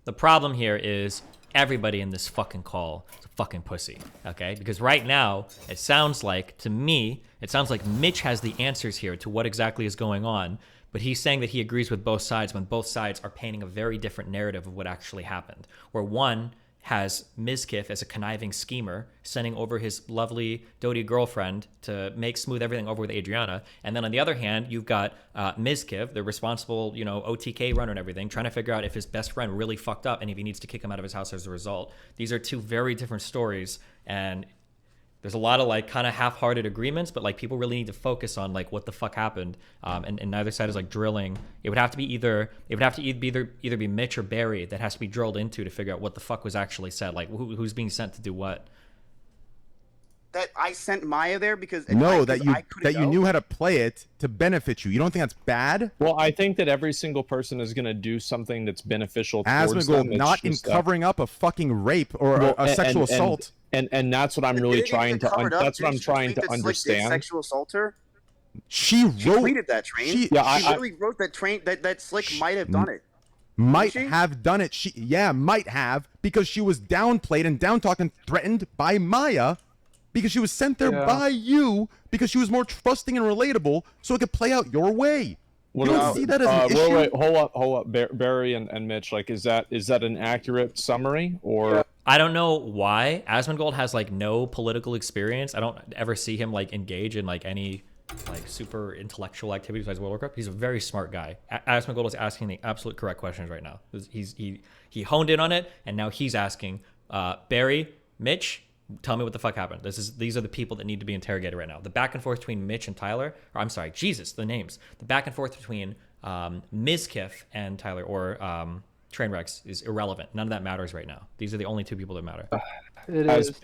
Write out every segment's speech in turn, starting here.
The problem here is everybody in this fucking call is a fucking pussy, okay? Because right now, it sounds like, to me, it sounds like Mitch has the answers here to what exactly is going on, but he's saying that he agrees with both sides when both sides are painting a very different narrative of what actually happened. Where one has Mizkif as a conniving schemer, sending over his lovely doty girlfriend to make smooth everything over with Adriana. And then on the other hand, you've got Mizkif, the responsible, OTK runner and everything, trying to figure out if his best friend really fucked up and if he needs to kick him out of his house as a result. These are two very different stories, and there's a lot of like kind of half-hearted agreements, but like people really need to focus on like what the fuck happened. And neither side is like drilling. It would have to be either be Mitch or Barry that has to be drilled into to figure out what the fuck was actually said. Like who's being sent to do what. That I sent Maya there because that you knew how to play it to benefit you. You don't think that's bad? Well, I think that every single person is going to do something that's beneficial towards them. Not in covering up a fucking rape or a sexual assault. And that's what I'm really trying to. That's what I'm trying to understand. Sexual assaulter. She tweeted that Train. She literally wrote that Train that Slick might have done it. Might have done it. Might have, because she was downplayed and down-talked and threatened by Maya. Because she was sent there by you, because she was more trusting and relatable, so it could play out your way. You don't see that as an issue? Wait, hold up, Barry and Mitch. Like, is that an accurate summary, or? I don't know why Asmongold has like no political experience. I don't ever see him like engage in like any like super intellectual activities besides World of Warcraft. He's a very smart guy. Asmongold is asking the absolute correct questions right now. He honed in on it, and now he's asking Barry, Mitch, tell me what the fuck happened. These are the people that need to be interrogated right now. The back and forth between Mitch and Tyler, or I'm sorry, Jesus, the names. The back and forth between Mizkif and Tyler, or Trainwrecks, is irrelevant. None of that matters right now. These are the only two people that matter.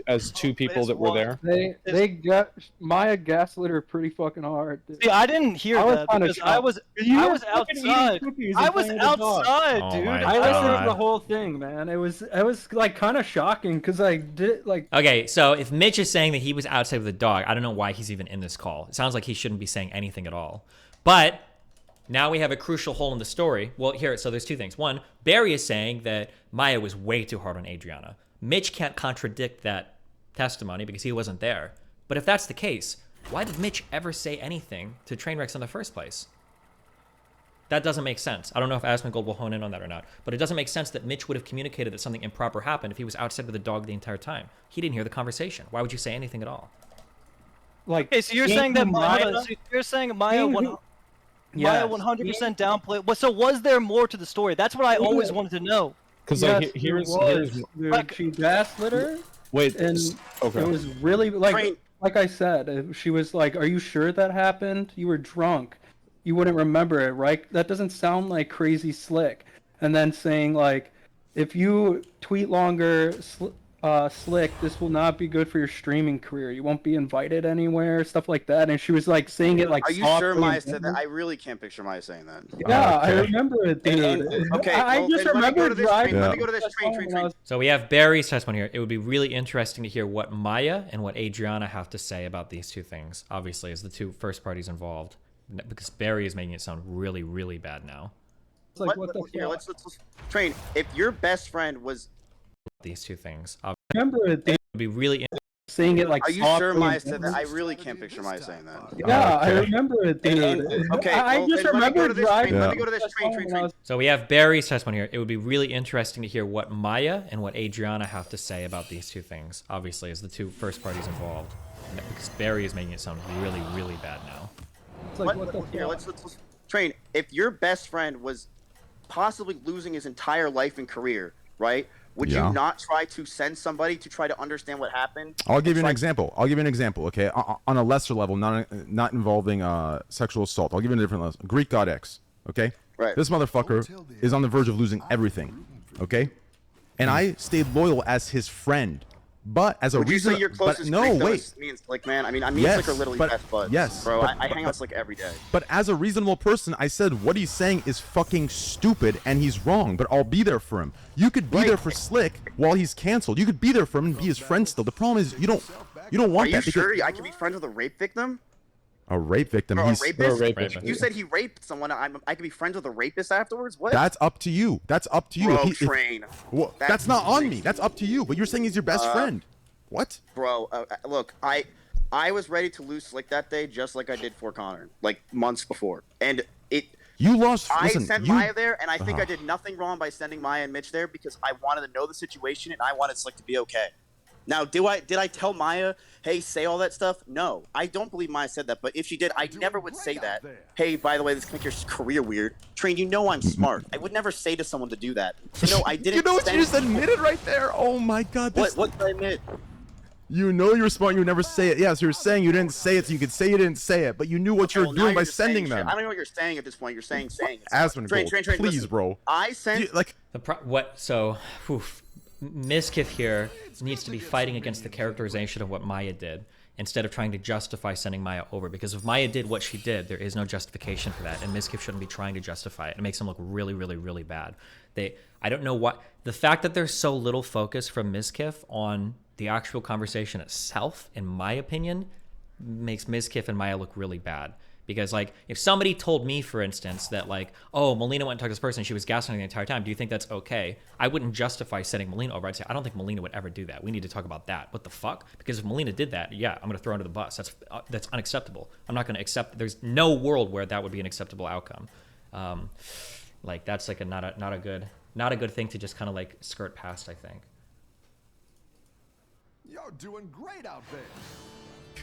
As two people that were there. They got Maya gaslit her pretty fucking hard. See, I didn't hear that because I was outside. I was outside, dude. I listened to the whole thing, man. It was like kind of shocking because I did like. Okay, so if Mitch is saying that he was outside with a dog, I don't know why he's even in this call. It sounds like he shouldn't be saying anything at all. But now we have a crucial hole in the story. Well, so there's two things. One, Barry is saying that Maya was way too hard on Adriana. Mitch can't contradict that testimony because he wasn't there. But if that's the case, why did Mitch ever say anything to Trainwrecks in the first place? That doesn't make sense. I don't know if Asmongold will hone in on that or not, but it doesn't make sense that Mitch would have communicated that something improper happened if he was outside with the dog the entire time. He didn't hear the conversation. Why would you say anything at all? Like, okay, so you're saying that Maya 100% downplayed. Well, so was there more to the story? That's what I always wanted to know. Because here's she gaslit her. Wait, and okay. It was really like I said. She was like, "Are you sure that happened? You were drunk. You wouldn't remember it, right? That doesn't sound like crazy Slick." And then saying like, "If you tweet longer, Slick, this will not be good for your streaming career. You won't be invited anywhere, stuff like that." And she was like saying it like. Are you sure Maya said that? I really can't picture Maya saying that. Yeah, I remember it, dude. Okay, I just remember driving. Let me go to this train. So we have Barry's testimony here. It would be really interesting to hear what Maya and what Adriana have to say about these two things, obviously, as the two first parties involved. Because Barry is making it sound really, really bad now. It's like, what the fuck? Let's Train. If your best friend was these two things, remember it would be really saying it like. Are you sure Maya said that? I really can't picture Maya saying that. Yeah, I remember it, dude. Okay, I just remember driving. Let me go to this train. So we have Barry's testimony here. It would be really interesting to hear what Maya and what Adriana have to say about these two things, obviously, as the two first parties involved. Because Barry is making it sound really, really bad now. It's like, what the fuck? Let's Train. If your best friend was possibly losing his entire life and career, right? Would you not try to send somebody to try to understand what happened? I'll give you an example. Okay, on a lesser level, not involving sexual assault. I'll give you a different level. Greek God X. Okay. Right. This motherfucker is on the verge of losing everything. Okay. And I stayed loyal as his friend. But as a Would reason, you say your closest me and Slick, man? I mean, Slick are literally best buds. Yes, bro. I hang out with Slick every day. But as a reasonable person, I said what he's saying is fucking stupid and he's wrong. But I'll be there for him. You could be there for Slick while he's canceled. You could be there for him and be his friend still. The problem is you don't want that. Are you sure I could be friends with a rape victim? A rape victim. Or a He's rapist? rapist. You said he raped someone. I could be friends with a rapist afterwards? What? That's up to you. That's up to you. Bro, If train. well, that's not on me. That's up to you. But you're saying he's your best friend. What? Bro, look, I was ready to lose Slick that day, just like I did for Connor, like months before, and it. You lost. I Listen, sent you, Maya there, and I think I did nothing wrong by sending Maya and Mitch there because I wanted to know the situation and I wanted Slick to be okay. Now, did I tell Maya, hey, say all that stuff? No, I don't believe Maya said that. But if she did, I never would say that. Hey, by the way, this can make your career weird. Train, you know I'm smart. I would never say to someone to do that. So no, I didn't. You know what you just admitted right there? Oh my God. This, What did I admit? You know you're smart. You would never say it. Yes, you're saying you didn't say it, so you could say you didn't say it, but you knew what you're Well, now doing by just saying sending shit. them. I don't know what you're saying at this point. You're saying. Asmongold, please, listen. bro. I sent. Like, So, Mizkif here needs to be fighting against the characterization of what Maya did instead of trying to justify sending Maya over. Because if Maya did what she did, there is no justification for that, and Mizkif shouldn't be trying to justify it. It makes him look really, really, really bad. I don't know what the fact that there's so little focus from Mizkif on the actual conversation itself, in my opinion, makes Mizkif and Maya look really bad. Because, like, if somebody told me, for instance, that, like, oh, Melina went and talked to this person and she was gaslighting the entire time, do you think that's okay? I wouldn't justify sending Melina over. I'd say, I don't think Melina would ever do that. We need to talk about that. What the fuck? Because if Melina did that, yeah, I'm going to throw her under the bus. That's unacceptable. I'm not going to accept. There's no world where that would be an acceptable outcome. Like, that's, like, not a good thing to just kind of, like, skirt past, I think. You're doing great out there.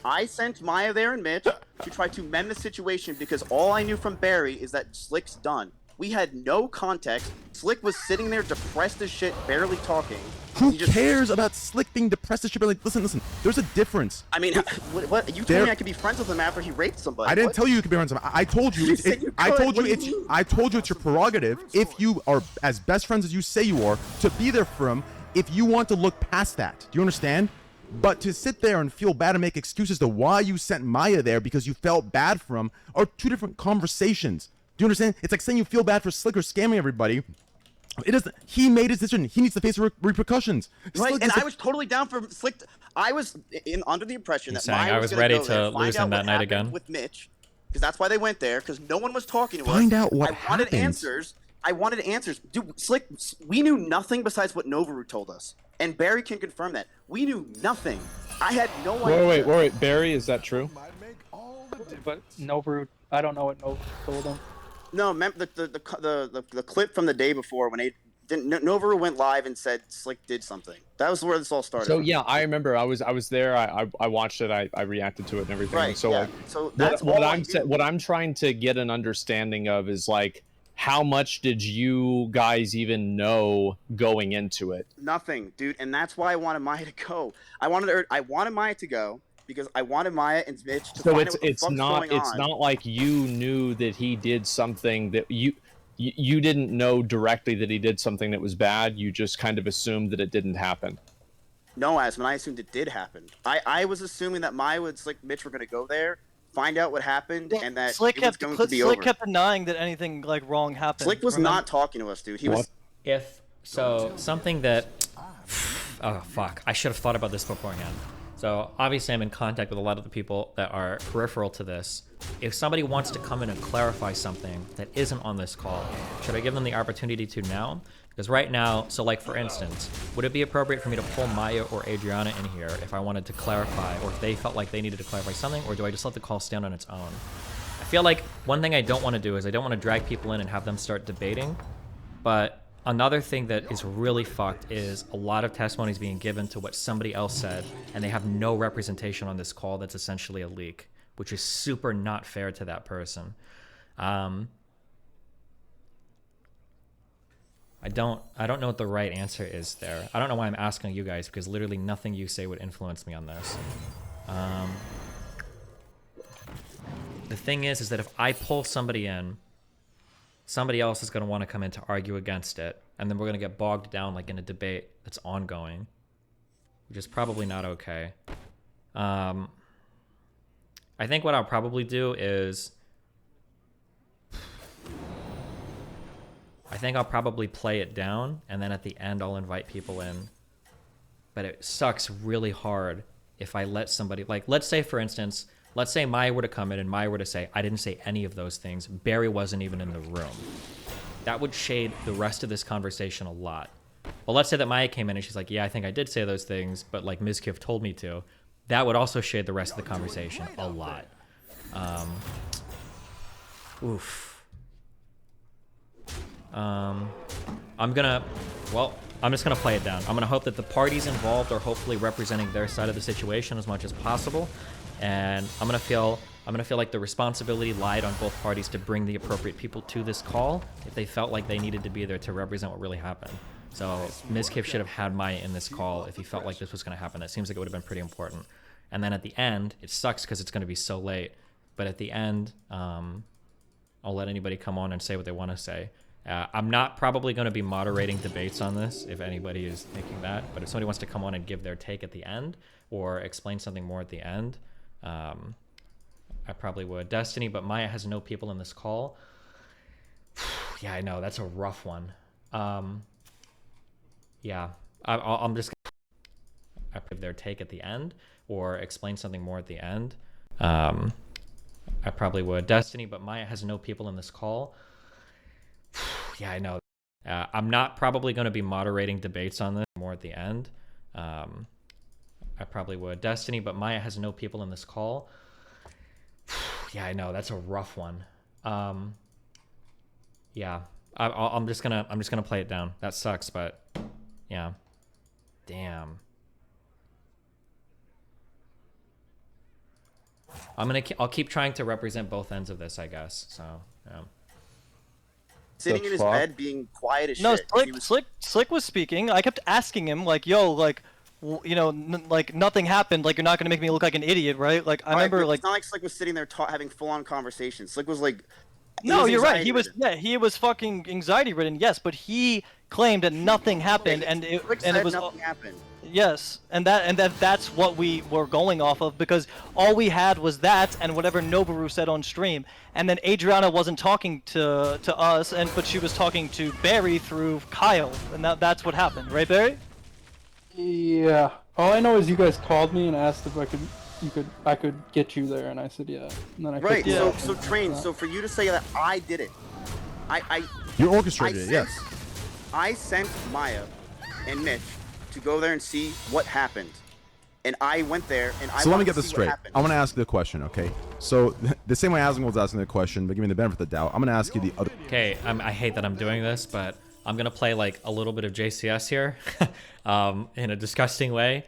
I sent Maya there and Mitch to try to mend the situation because all I knew from Barry is that Slick's done. We had no context. Slick was sitting there depressed as shit, barely talking. Who cares about Slick being depressed as shit? Like, listen. There's a difference. I mean, what you told me I could be friends with him after he raped somebody. I didn't tell you you could be friends with him. I told you. I told you it's your prerogative, if you are as best friends as you say you are, to be there for him. If you want to look past that, do you understand? But to sit there and feel bad and make excuses to why you sent Maya there because you felt bad for him are two different conversations. Do you understand? It's like saying you feel bad for Slick or scamming everybody. It doesn't. He made his decision. He needs to face repercussions. Right, and I was totally down for Slick. I was under the impression that Maya I was ready to lose him that night again with Mitch, because that's why they went there. Because no one was talking to us. Find out what I wanted answers. I wanted answers. Dude, Slick, we knew nothing besides what Novaru told us. And Barry can confirm that. We knew nothing. I had no idea. Wait. Barry, is that true? But Novaru, I don't know what Novaru told him. No, remember the clip from the day before when Novaru went live and said Slick did something. That was where this all started. So yeah, I remember. I was there. I watched it. I reacted to it and everything. Right. So yeah. like, So that's what I'm trying to get an understanding of is like, how much did you guys even know going into it? Nothing, dude, and that's why I wanted Maya to go. I wanted Maya to go because I wanted Maya and Mitch to find out what the fuck's going on. It's not like you knew that he did something that you didn't know directly that he did something that was bad. You just kind of assumed that it didn't happen. No, Asman, I assumed it did happen. I was assuming that Maya and Slick Mitch were going to go there, find out what happened, and that Slick it was going to be over. Slick kept denying that anything like wrong happened. Slick was not talking to us, dude. He was. Something that, oh fuck, I should have thought about this beforehand. So obviously I'm in contact with a lot of the people that are peripheral to this. If somebody wants to come in and clarify something that isn't on this call, should I give them the opportunity to now? Because right now, so like for instance, would it be appropriate for me to pull Maya or Adriana in here if I wanted to clarify, or if they felt like they needed to clarify something, or do I just let the call stand on its own? I feel like one thing I don't want to do is I don't want to drag people in and have them start debating, but another thing that is really fucked is a lot of testimonies being given to what somebody else said, and they have no representation on this call. That's essentially a leak, which is super not fair to that person. I don't know what the right answer is there. I don't know why I'm asking you guys, because literally nothing you say would influence me on this. The thing is that if I pull somebody in, somebody else is going to want to come in to argue against it, and then we're going to get bogged down like in a debate that's ongoing, which is probably not okay. I think what I'll probably do is I think I'll probably play it down, and then at the end I'll invite people in. But it sucks really hard if I let somebody, like, let's say for instance let's say Maya were to come in and Maya were to say, I didn't say any of those things. Barry wasn't even in the room. That would shade the rest of this conversation a lot. Well, let's say that Maya came in and she's like, yeah, I think I did say those things, but like Mizkif told me to. That would also shade the rest of the conversation a lot. Oof. I'm just gonna play it down. I'm gonna hope that the parties involved are hopefully representing their side of the situation as much as possible, and I'm gonna feel like the responsibility lied on both parties to bring the appropriate people to this call if they felt like they needed to be there to represent what really happened. So Mizkif should have had Maya in this call if he felt like this was gonna happen. That seems like it would have been pretty important. And then at the end, it sucks because it's gonna be so late, but at the end, I'll let anybody come on and say what they want to say. I'm not probably going to be moderating debates on this, if anybody is thinking that. But if somebody wants to come on and give their take at the end or explain something more at the end, I probably would. Destiny, but Maya has no people in this call. Yeah, I know. That's a rough one. Yeah, I'm just going to give their take at the end or explain something more at the end. I probably would. Destiny, but Maya has no people in this call. Yeah, I know. I'm not probably going to be moderating debates on this more at the end. I probably would. Destiny, but Maya has no people in this call. Yeah, I know. That's a rough one. Yeah, I'm just gonna play it down. That sucks, but yeah. Damn. I'll keep trying to represent both ends of this, I guess. So yeah. Sitting in his bed, being quiet as no, shit. Slick was speaking. I kept asking him, like, "Yo, like, you know, like nothing happened. Like, you're not gonna make me look like an idiot, right?" Like, I remember, like, it's not like Slick was sitting there having full-on conversations. Slick was like, no, you're right. He was fucking anxiety ridden. Yes, but he claimed that nothing happened, and it was nothing happened. Yes, and that's what we were going off of, because all we had was that and whatever Noboru said on stream, and then Adriana wasn't talking to us, but she was talking to Barry through Kyle, and that's what happened, right, Barry? Yeah. All I know is you guys called me and asked if I could get you there, and I said yeah. And then I right. So Train. So for you to say that I did it, you orchestrated it. Yes. I sent Maya and Mitch to go there and see what happened, and I went there and I. So let me get this straight. I want to ask you the question, okay? So the same way Asmund was asking the question, but give me the benefit of the doubt. I'm gonna ask you the other. Okay, I hate that I'm doing this, but I'm gonna play like a little bit of JCS here, in a disgusting way.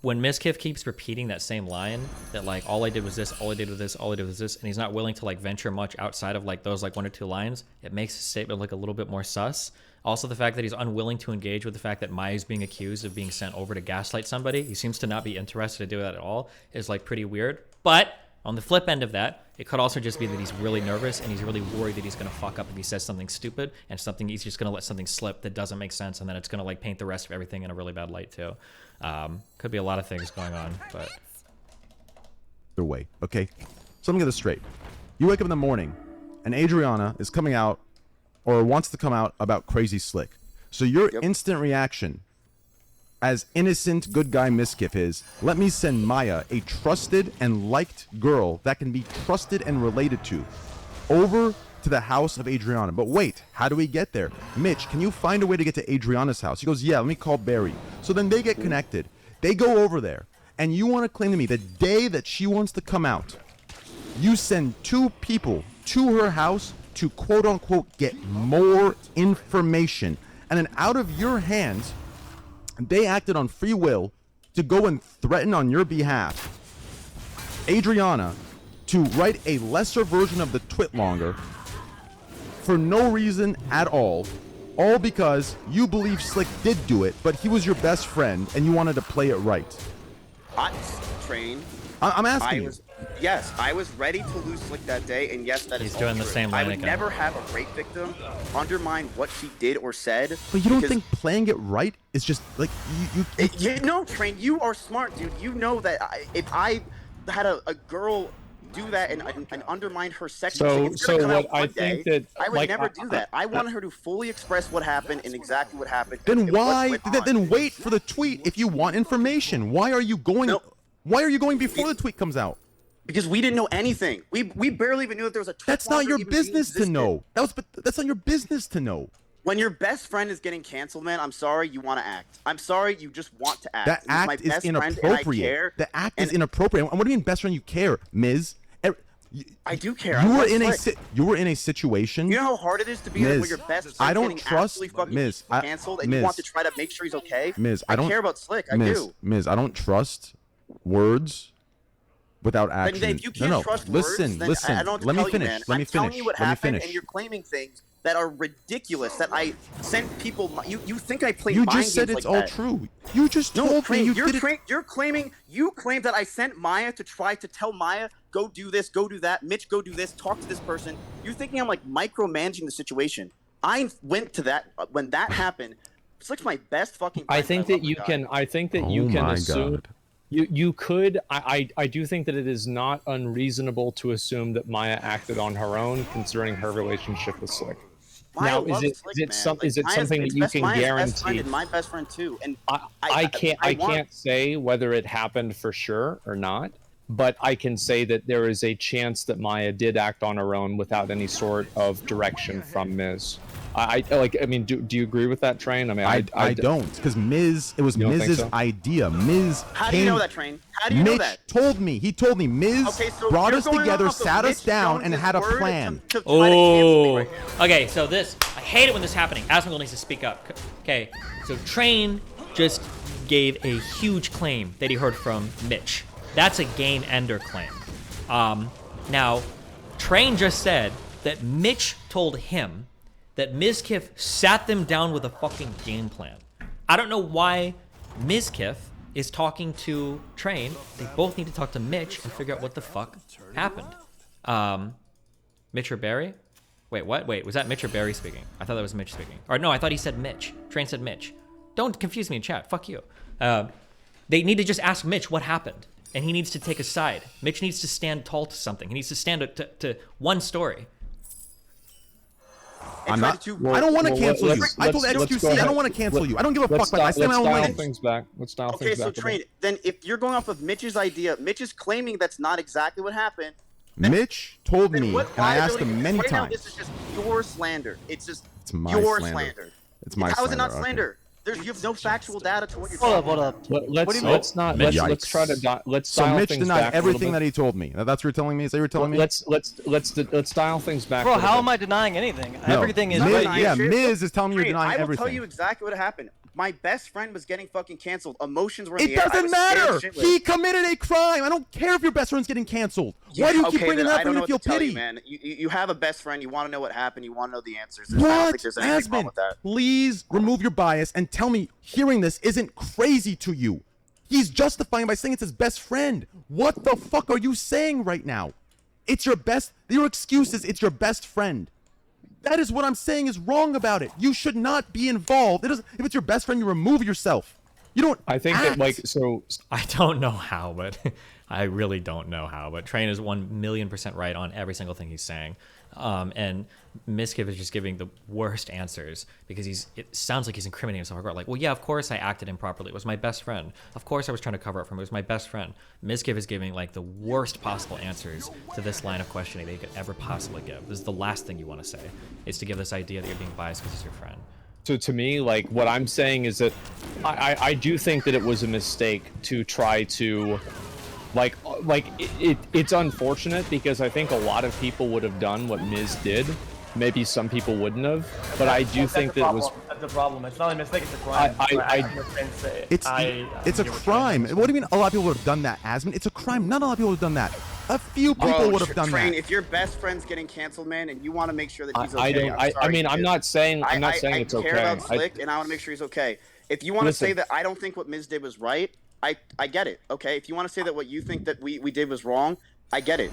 When Mizkif keeps repeating that same line, that like all I did was this, all I did was this, all I did was this, and he's not willing to like venture much outside of like those like 1 or 2 lines, it makes his statement look a little bit more sus. Also, the fact that he's unwilling to engage with the fact that Maya's being accused of being sent over to gaslight somebody, he seems to not be interested to do that at all, is like pretty weird. But on the flip end of that, it could also just be that he's really nervous and he's really worried that he's gonna fuck up if he says something stupid, and he's just gonna let something slip that doesn't make sense, and then it's gonna like paint the rest of everything in a really bad light too. Could be a lot of things going on, but Their way, okay? So let me get this straight. You wake up in the morning, and Adriana is coming out, or wants to come out about Crazy Slick. So your instant reaction, as innocent good guy Mizkif is, let me send Maya, a trusted and liked girl that can be trusted and related to, over to the house of Adriana. But wait, how do we get there? Mitch, can you find a way to get to Adriana's house? He goes, yeah, let me call Barry. So then they get connected. They go over there, and you want to claim to me the day that she wants to come out, you send 2 people to her house to quote-unquote get more information, and then out of your hands, they acted on free will to go and threaten on your behalf Adriana to write a lesser version of the Twitlonger for no reason at all because you believe Slick did do it, but he was your best friend and you wanted to play it right. Train. I'm asking you. Yes, I was ready to lose Slick that day, and yes, that is he's doing the same line I would again. never have a rape victim undermine what she did or said. But you don't think playing it right is just like you know, Train, you are smart, dude. You know that if I had a girl do that and undermine her sexually, I would never do that. I wanted her to fully express what happened and exactly what happened. Then why? Then wait for the tweet if you want information. Why are you going? Why are you going before the tweet comes out? Because we didn't know anything. We barely even knew that there was a tweet. That's not longer your even being business to existed. know. That's not your business to know. When your best friend is getting canceled, man, I'm sorry you want to act. I'm sorry you just want to act. That It was my act is best friend and I inappropriate. care, The act is and inappropriate. And what do you mean, best friend? You care, Ms. I do care. You I were love in a Slick. you were in a situation. You know how hard it is to be when Ms. your best friend I don't getting trust absolutely fucking Ms. canceled, and you Ms. want to try to make sure he's okay. Ms. I care about Slick. I do. Ms. I don't trust words without action. But if you can't trust listen, words, then listen. I don't Let me tell you, finish. man. Let me I'm telling finish. you what Let me happened, finish. and you're claiming things that are ridiculous. That I sent people. You think I played You mind just said games it's like all that. true. You just No, told me Crane, you you're, did it. you're claiming you claimed that I sent Maya to try to tell Maya, go do this, go do that, Mitch, go do this, talk to this person. You're thinking I'm like micromanaging the situation. I went to that when that happened. Slick's my best fucking friend. I think that you can. I think that you can assume. You could. I do think that it is not unreasonable to assume that Maya acted on her own, considering her relationship with Slick. Maya Now, loves Slick, man. is it Maya's- something that it's you best- can Maya's best guarantee? friend and my best friend too. And I want- can't say whether it happened for sure or not, but I can say that there is a chance that Maya did act on her own without any sort of direction from Ms. I mean, do you agree with that, Train? I mean, I don't, because it was You don't think Miz's so? idea. Miz How do you know that, Train? How do you Mitch know that? told me. He told me. Miz Okay, so brought you're us going together, off of sat us Mitch down, and Jones's had a word plan. to try to cancel me Oh, right now. okay. So I hate it when this is happening. Asmongold needs to speak up. Okay, so Train just gave a huge claim that he heard from Mitch. That's a game ender claim. Now, Train just said that Mitch told him that Mizkif sat them down with a fucking game plan. I don't know why Mizkif is talking to Train. They both need to talk to Mitch and figure out what the fuck happened. Mitch or Barry? Wait, what? Wait, was that Mitch or Barry speaking? I thought that was Mitch speaking. Or no, I thought he said Mitch. Train said Mitch. Don't confuse me in chat. Fuck you. They need to just ask Mitch what happened. And he needs to take a side. Mitch needs to stand tall to something. He needs to stand to one story. I'm not. I don't want to cancel you. I told XQC I don't want to cancel you. I don't give a fuck. Like I stand my own dial lane. things back. Let's dial Okay, things so back. Train, then if you're going off of Mitch's idea, Mitch is claiming that's not exactly what happened. Mitch told Then me, what and I liability- asked him many right now, times. this is just your slander. It's just It's my your slander. It's my How is it not slander, okay. slander? You have no factual data to what you're Hold talking up, hold about. up. Let's mean? let's not Mitch. let's try to Yikes. let's So dial Mitch things denied back a everything little that bit. he told me. That's what you're telling me? Is that what you're telling me? Let's dial things back. Bro, a little how bit. am I denying anything? No. Everything is Miz, right denying here. yeah, shit. Miz is telling me you're Train, denying I will everything. tell you exactly what happened. My best friend was getting fucking canceled. Emotions were in It the air. I doesn't was scared matter. shitless. He committed a crime. I don't care if your best friend's getting canceled. Why do you keep Okay, bringing then that I up don't when know you feel what to tell pity? you, man. You have a best friend. You want to know what happened. You want to know the answers. I don't What? think there's anything wrong Asmon, with that. please remove your bias and tell me hearing this isn't crazy to you. He's justifying by saying it's his best friend. What the fuck are you saying right now? It's your best. Your excuse is it's your best friend. That is what I'm saying is wrong about it. You should not be involved. If it's your best friend, you remove yourself. You don't. I think that I don't know how, but I really don't know how. But Train is 1,000,000% right on every single thing he's saying. And Mizkif is just giving the worst answers because it sounds like he's incriminating himself. Like, well, yeah, of course I acted improperly. It was my best friend. Of course I was trying to cover up for him. It was my best friend. Mizkif is giving like the worst possible answers to this line of questioning that he could ever possibly give. This is the last thing you want to say, is to give this idea that you're being biased because he's your friend. So to me, like what I'm saying is that I do think that it was a mistake to try to it's unfortunate because I think a lot of people would have done what Miz did. Maybe some people wouldn't have, but I do think that it was. That's the problem. It's not a mistake. It's a crime. It's a crime. What do you mean? A lot of people would have done that, Asmon. It's a crime. Not a lot of people would have done that. A few people would have done Train, that. if your best friend's getting canceled, man, and you want to make sure that he's okay, I don't. I'm sorry, I mean, I'm dude. not saying. I'm not saying I it's okay. care about Slick, and I want to make sure he's okay. If you want to say that I don't think what Miz did was right, I get it. Okay. If you want to say that what you think that we did was wrong, I get it.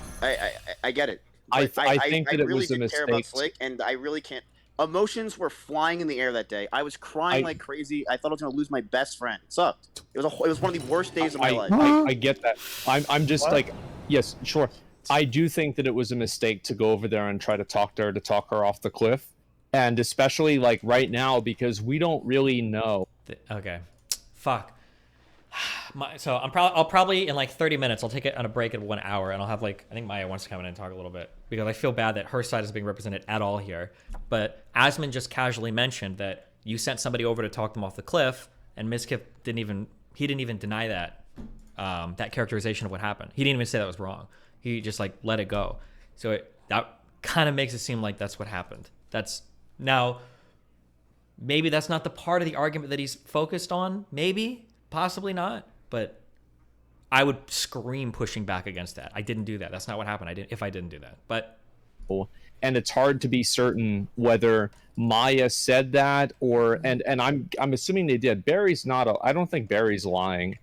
I get it. I think that it really was a did care about mistake. Slick, and I really can't. Emotions were flying in the air that day. I was crying like crazy. I thought I was gonna lose my best friend. It sucked. It was one of the worst days of my life. I get that. I'm just like, yes, sure. I do think that it was a mistake to go over there and try to talk to her, to talk her off the cliff, and especially like right now because we don't really know. Okay, fuck. So I'll probably in like 30 minutes I'll take it on a break at 1 hour, and I'll have like, I think Maya wants to come in and talk a little bit because I feel bad that her side is being represented at all here. But Asmund just casually mentioned that you sent somebody over to talk them off the cliff, and Mizkif didn't even deny that that characterization of what happened. He didn't even say that was wrong. He just like let it go. So that kind of makes it seem like that's what happened. That's now maybe that's not the part of the argument that he's focused on. Maybe. Possibly not, but I would scream pushing back against that. I didn't do that. That's not what happened. If I didn't do that, but and it's hard to be certain whether Maya said that or and I'm assuming they did. Barry's not. I don't think Barry's lying,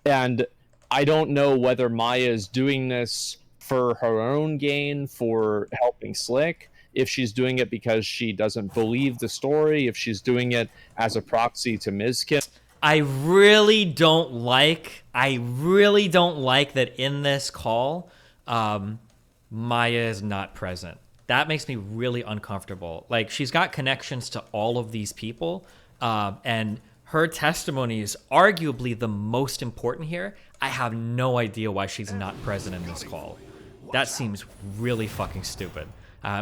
and I don't know whether Maya is doing this for her own gain, for helping Slick. If she's doing it because she doesn't believe the story, if she's doing it as a proxy to Mizkif. I really don't like that in this call, Maya is not present. That makes me really uncomfortable. Like, she's got connections to all of these people, and her testimony is arguably the most important here. I have no idea why she's not present in this call. That seems really fucking stupid.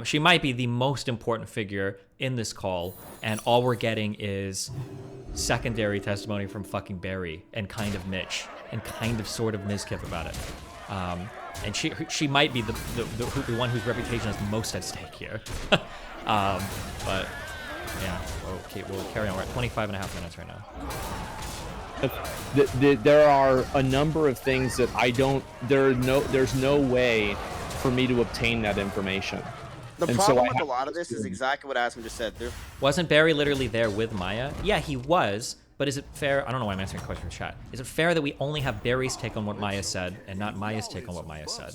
She might be the most important figure in this call, and all we're getting is secondary testimony from fucking Barry and kind of Mitch and kind of sort of Mizkif about it. And she might be the one whose reputation is most at stake here. But yeah, okay, we'll carry on. We're at 25 and a half minutes right now. There are a number of things that there's no way for me to obtain that information. The problem with a lot of this is exactly what Asmund just said. Wasn't Barry literally there with Maya? Yeah, he was. But is it fair? I don't know why I'm answering a question in chat. Is it fair that we only have Barry's take on what Maya said and not Maya's take on what Maya said?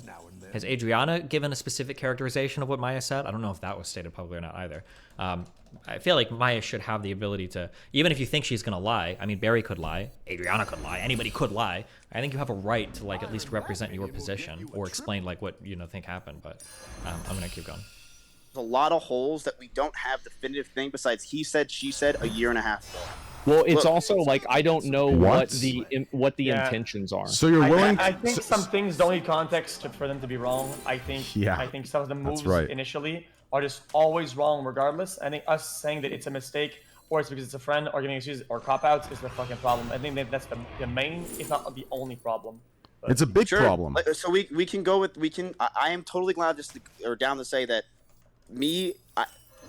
Has Adriana given a specific characterization of what Maya said? I don't know if that was stated publicly or not either. I feel like Maya should have the ability to, even if you think she's going to lie, I mean, Barry could lie, Adriana could lie, anybody could lie. I think you have a right to like at least represent your position or explain like what you think happened, but I'm going to keep going. There's a lot of holes that we don't have definitive thing besides he said, she said a year and a half ago. Well, it's also like I don't know what the intentions are. So you're willing? I think some things don't need context for them to be wrong. I think some of the moves initially are just always wrong regardless. I think us saying that it's a mistake or it's because it's a friend or giving excuses or cop outs is the fucking problem. I think that's the main, if not the only problem. But it's a big problem. So we can go with I am totally glad down to say that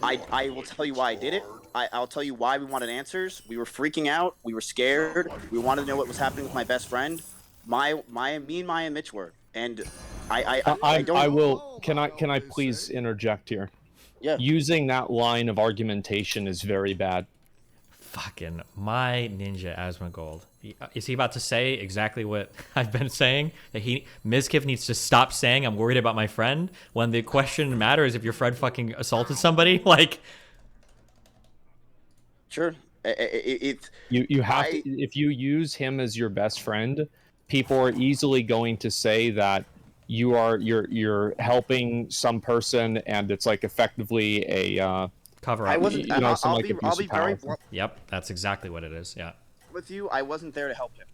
I will tell you why I did it. I'll tell you why we wanted answers. We were freaking out. We were scared. We wanted to know what was happening with my best friend. Me and Maya and Mitch were. And I don't. I will. Can I please interject here? Yeah. Using that line of argumentation is very bad. Fucking my ninja Asmongold. Is he about to say exactly what I've been saying? That Mizkif needs to stop saying I'm worried about my friend when the question matters if your friend fucking assaulted somebody? Like, sure. You have to, if you use him as your best friend, people are easily going to say that you're helping some person and it's like effectively a cover up. I'll be very blunt. Yep, that's exactly what it is. Yeah. With you, I wasn't there to help him.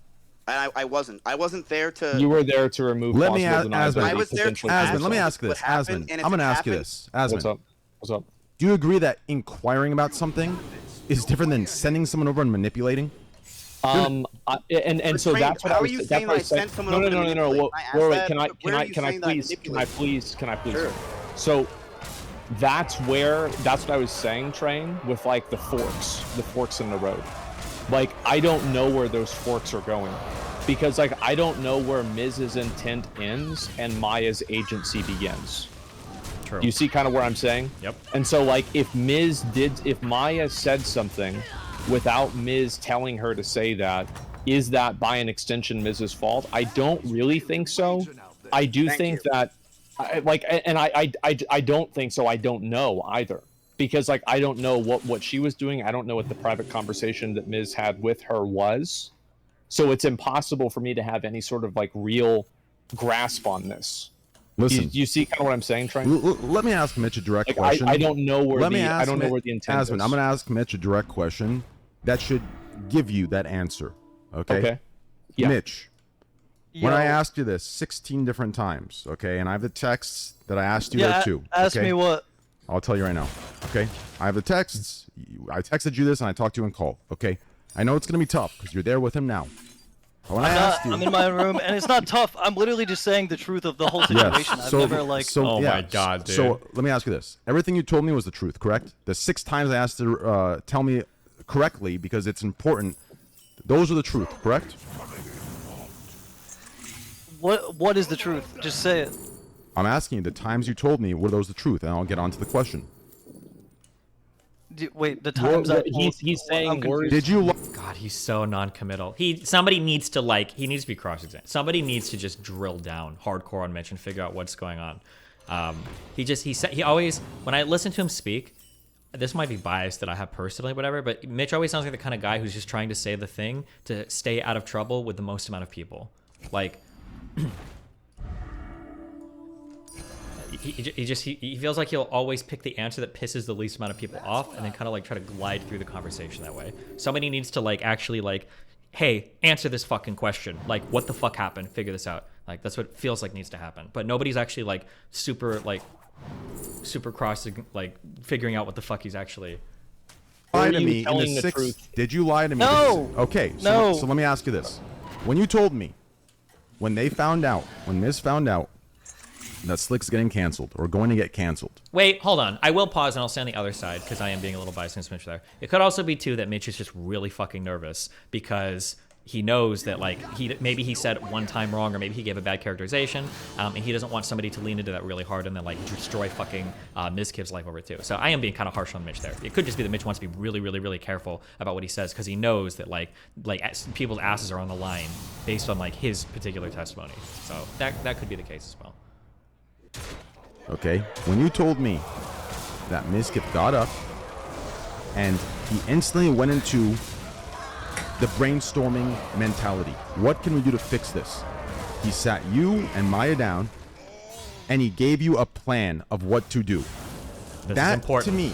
I wasn't there to. You were there to remove. Let me ask Asmund. I was there to. Asmund, let me ask you this. Asmund, I'm going to ask you this. Asmund, what's up? Do you agree that inquiring about something is different than sending someone over and manipulating? So that's what I was. That's what I said. No. Wait. Can I please? Sure. So that's what I was saying, Train, with like the forks in the road. Like, I don't know where those forks are going. Because, like, I don't know where Miz's intent ends and Maya's agency begins. True. You see kind of where I'm saying? Yep. And so, like, if Maya said something without Miz telling her to say that, is that, by an extension, Miz's fault? I don't really think so. I do think that, I don't think so. I don't know either. Because, like, I don't know what she was doing. I don't know what the private conversation that Miz had with her was. So it's impossible for me to have any sort of, like, real grasp on this. Listen. You see kind of what I'm saying, Trent? Let me ask Mitch a direct question. I don't know where I don't know where the intent is. I'm going to ask Mitch a direct question that should give you that answer. Okay? Yeah. Mitch, when I asked you this 16 different times, okay, and I have the texts that I asked you there too. Ask me what. I'll tell you right now, okay? I have the texts. I texted you this and I talked to you in call, okay? I know it's going to be tough because you're there with him now. But when I asked you... I'm in my room, and it's not tough. I'm literally just saying the truth of the whole situation. Yes. I've never, like... Oh my god, dude. So let me ask you this. Everything you told me was the truth, correct? The 6 times I asked you to tell me correctly because it's important, those are the truth, correct? What is the truth? Just say it. I'm asking you, the times you told me, were those the truth? And I'll get on to the question. Wait, the times I... He's saying words... Did you... God, he's so non-committal. Somebody needs to he needs to be cross-examined. Somebody needs to just drill down hardcore on Mitch and figure out what's going on. He always, when I listen to him speak, this might be biased that I have personally, whatever, but Mitch always sounds like the kind of guy who's just trying to say the thing to stay out of trouble with the most amount of people. Like, he feels like he'll always pick the answer that pisses the least amount of people off and then kind of like try to glide through the conversation that way. Somebody needs to actually hey, answer this fucking question. Like, what the fuck happened? Figure this out. Like, that's what it feels like needs to happen. But nobody's actually super cross, figuring out what the fuck he's actually... Lie to me in the truth. Did you lie to me? No. Okay, so let me ask you this. When you told me, when Miz found out that Slick's getting canceled or going to get canceled. Wait, hold on. I will pause and I'll stay on the other side because I am being a little biased against Mitch there. It could also be too that Mitch is just really fucking nervous because he knows that maybe he said one time wrong or maybe he gave a bad characterization and he doesn't want somebody to lean into that really hard and then destroy fucking Mizkiv's life over it too. So I am being kind of harsh on Mitch there. It could just be that Mitch wants to be really, really, really careful about what he says because he knows that people's asses are on the line based on his particular testimony. So that could be the case as well. Okay, when you told me that Mizkiv got up and he instantly went into the brainstorming mentality, what can we do to fix this? He sat you and Maya down and he gave you a plan of what to do. That to me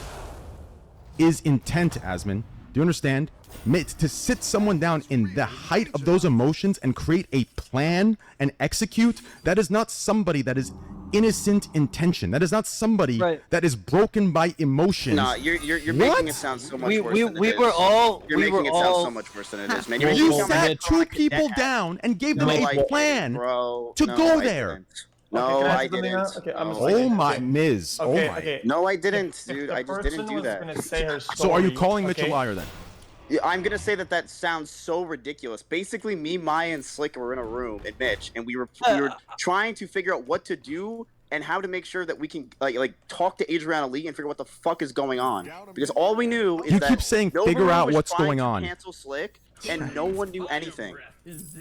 is intent, Asmin. Do you understand? To sit someone down in the height of those emotions and create a plan and execute, that is not somebody that is innocent intention. That is not somebody that is broken by emotions. Nah, you're making it sound so much worse than it is. You're making it sound so much worse than it is, man. You sat 2 people down and gave them a plan to go there. No, I didn't. Oh my, Miz. Oh my. No, I didn't, dude. I just didn't do that. So are you calling Mitch a liar then? Yeah, I'm gonna say that sounds so ridiculous. Basically, me, Maya, and Slick were in a room, and Mitch, and we were trying to figure out what to do and how to make sure that we can talk to Adriana Lee and figure out what the fuck is going on. Because all we knew is that you keep saying figure out what's going on. Cancel Slick, and no one knew anything.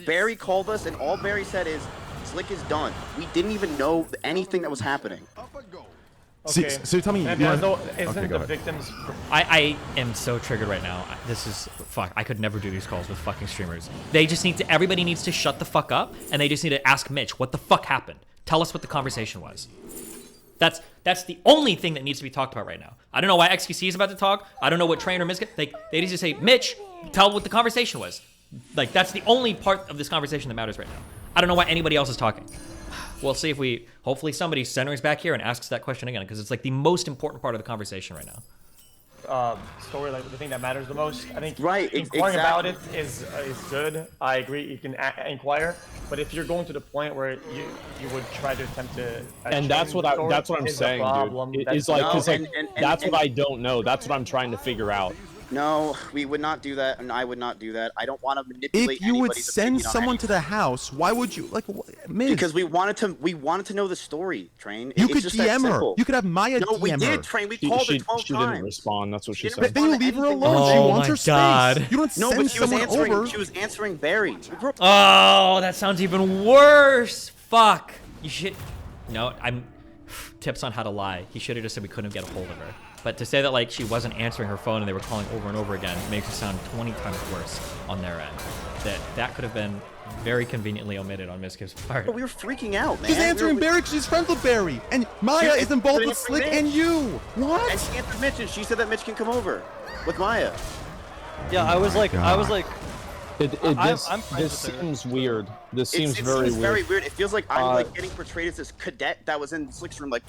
Barry called us, and all Barry said is Slick is done. We didn't even know anything that was happening. Okay. So tell me, victims? I am so triggered right now. This is fuck. I could never do these calls with fucking streamers. They just need to. Everybody needs to shut the fuck up, and they just need to ask Mitch what the fuck happened. Tell us what the conversation was. That's the only thing that needs to be talked about right now. I don't know why XQC is about to talk. I don't know what Trainer Miz. They need to say, Mitch, tell what the conversation was. That's the only part of this conversation that matters right now. I don't know why anybody else is talking. We'll see if hopefully somebody centers back here and asks that question again, because it's the most important part of the conversation right now. Story, the thing that matters the most. I think exactly. inquiring about it is good. I agree. You can inquire, but if you're going to the point where you would try to attempt to, and that's what I'm saying, dude. It's that's what I don't know. That's what I'm trying to figure out. No, we would not do that, and I would not do that. I don't want to manipulate. If you would send someone to the house, why would you Miz? Because we wanted to know the story, Train. You could DM her. You could have Maya DM her. No, we did, Train. We called her 12 times. She didn't respond. That's what she said. Then you leave her alone. She wants her space. You don't send someone over. She was answering Barry. Oh, that sounds even worse. Fuck. You should. No, tips on how to lie. He should have just said we couldn't get a hold of her. But to say that she wasn't answering her phone and they were calling over and over again makes it sound 20 times worse on their end. That could have been very conveniently omitted on Mizkiv's part. But we were freaking out, man. She's answering Barry because she's friends with Barry. And Maya is involved with Slick and you. What? And she answered Mitch, and she said that Mitch can come over with Maya. Yeah, I was like, I'm friends This with her. seems weird. This seems It very seems weird. very weird. It feels like I'm like getting portrayed as this cadet that was in Slick's room, like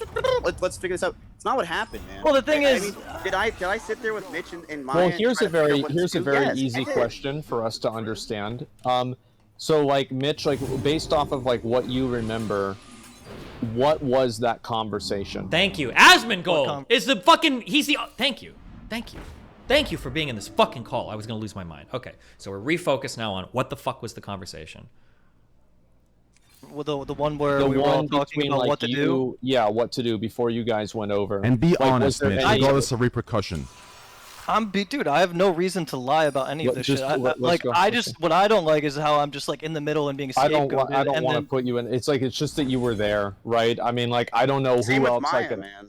let's figure this out. It's not what happened, man. Well, the thing I is, mean, did I sit there with Mitch and Maya? Well, and here's try a to figure out very what to here's a do? very Yes, I easy did. question for us to understand. So like Mitch, like based off of like what you remember, what was that conversation? Thank you. Asmongold is the fucking, he's the, thank you. Thank you for being in this fucking call. I was gonna lose my mind. Okay, so we're refocused now on what the fuck was the conversation. Well, the one where we were all talking about like what to do. Yeah, what to do before you guys went over. And be like, honest, Mitch, regardless of repercussion. Dude, I have no reason to lie about any of this shit. What I don't like is how I'm just like in the middle and being scapegoated. I don't want to put you in. It's like it's just that you were there, right? I mean, like I don't know Same who with else Maya, I can. man.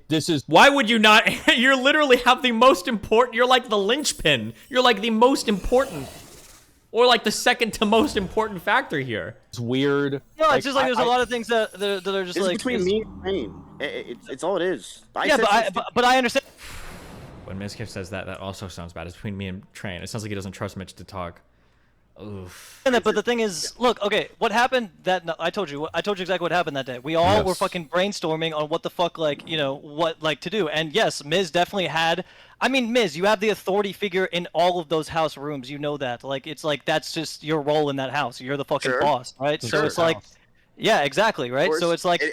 This is. Why would you not? You're literally have the most important. You're like the linchpin. You're like the most important, or like the second to most important factor here. It's weird. No, it's just like there's a lot of things that are just it's like between me and Wayne. It's all it is. But I understand. When Mizkif says that, that also sounds bad. It's between me and Train. It sounds like he doesn't trust Mitch to talk. Oof. But the thing is, look, okay, what happened that I told you exactly what happened that day. We all were fucking brainstorming on what the fuck, like, you know, what like to do. And yes, Miz definitely had. I mean, Miz, you have the authority figure in all of those house rooms. You know that. Like, it's like that's just your role in that house. You're the fucking boss, right? So it's like, yeah, exactly, right? So it's like,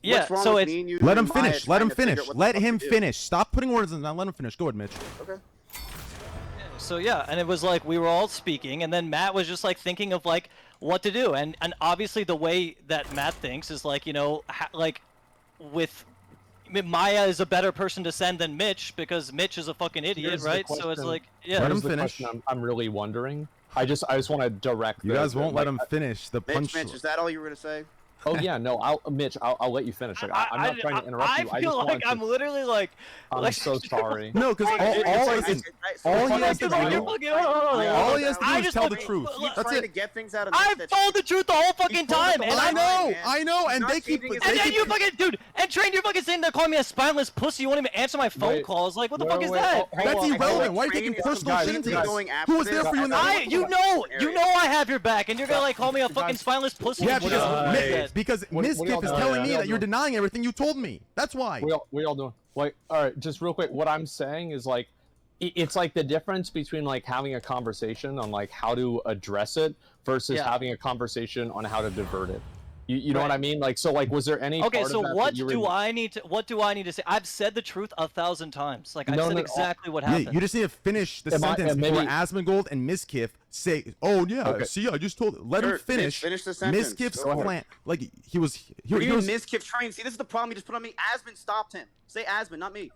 Yeah, What's wrong so with it's me and you Let him and Maya finish. Let trying him to figure finish. out what the Let fuck him to do? finish. Stop putting words in. Let him finish. Go ahead, Mitch. Okay. so yeah, and it was like we were all speaking, and then Matt was just like thinking of like what to do, and obviously the way that Matt thinks is like, you know, like with Maya is a better person to send than Mitch because Mitch is a fucking idiot, Here's the right? So it's question. like, yeah. Let him Here's the finish. question I'm really wondering. I just want to direct. You guys won't let him finish the punch. Mitch, is that all you were gonna say? Oh yeah, no, Mitch, I'll let you finish. Like, I'm not trying to interrupt you. I feel like I'm literally like. I'm so sorry. No, because all he has to do. All he has to do is tell the truth. That's trying to it. get things out of I've told the truth the whole fucking time, and I know, and they keep. And then you fucking, dude, and Train, you're fucking sitting there calling me a spineless pussy. You won't even answer my phone calls. Like, what the fuck is that? That's irrelevant. Why are you taking personal shit into this? Who was there for you in the You know I have your back, and you're gonna like call me a fucking spineless pussy. Yeah, because because Miskiff is telling me that you're denying everything you told me. That's why. We all doing. Like, all right, just real quick. What I'm saying is like, it's like the difference between like having a conversation on like how to address it versus having a conversation on how to divert it. You know what I mean? Like, so like, was there any? Okay, part so of that what that you do I need to? What do I need to say? I've said the truth 1,000 times. Like I've said exactly what happened. Yeah, you just need to finish the sentence before Asmongold and Miskiff say, "Oh yeah, see, I just told." Let him finish. Finish the sentence. Miskiff's plan, like he was. What do you mean Miskiff Train? See, this is the problem. You just put on me. Asmon stopped him. Say Asmon, not me.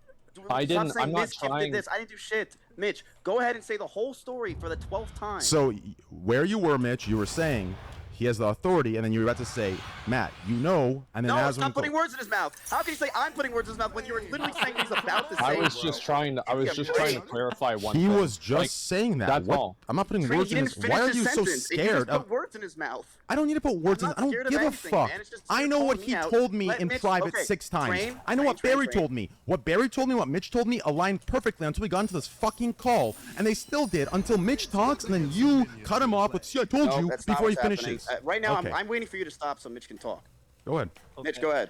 I didn't. Stop saying I'm not Miskiff trying. did this. I didn't do shit. Mitch, go ahead and say the whole story for the 12th time. So where you were, Mitch, you were saying he has the authority, and then you were about to say, Matt, you know, and then no, Asmon. stop putting words in his mouth. How can you say I'm putting words in his mouth when you were literally saying he's about to say? I was just trying to clarify one thing. He was just saying that. That's all. I'm not putting words in his. Why are you so scared of? Put words in his mouth. I don't need to put words in. I don't give a fuck. I know what he told me in private 6 times. I know what Barry told me. What Barry told me, what Mitch told me, aligned perfectly until we got into this fucking call, and they still did until Mitch talks, and then you cut him off with "See, I told you" before he finishes. Right now, I'm waiting for you to stop so Mitch can talk. Go ahead. Mitch, go ahead.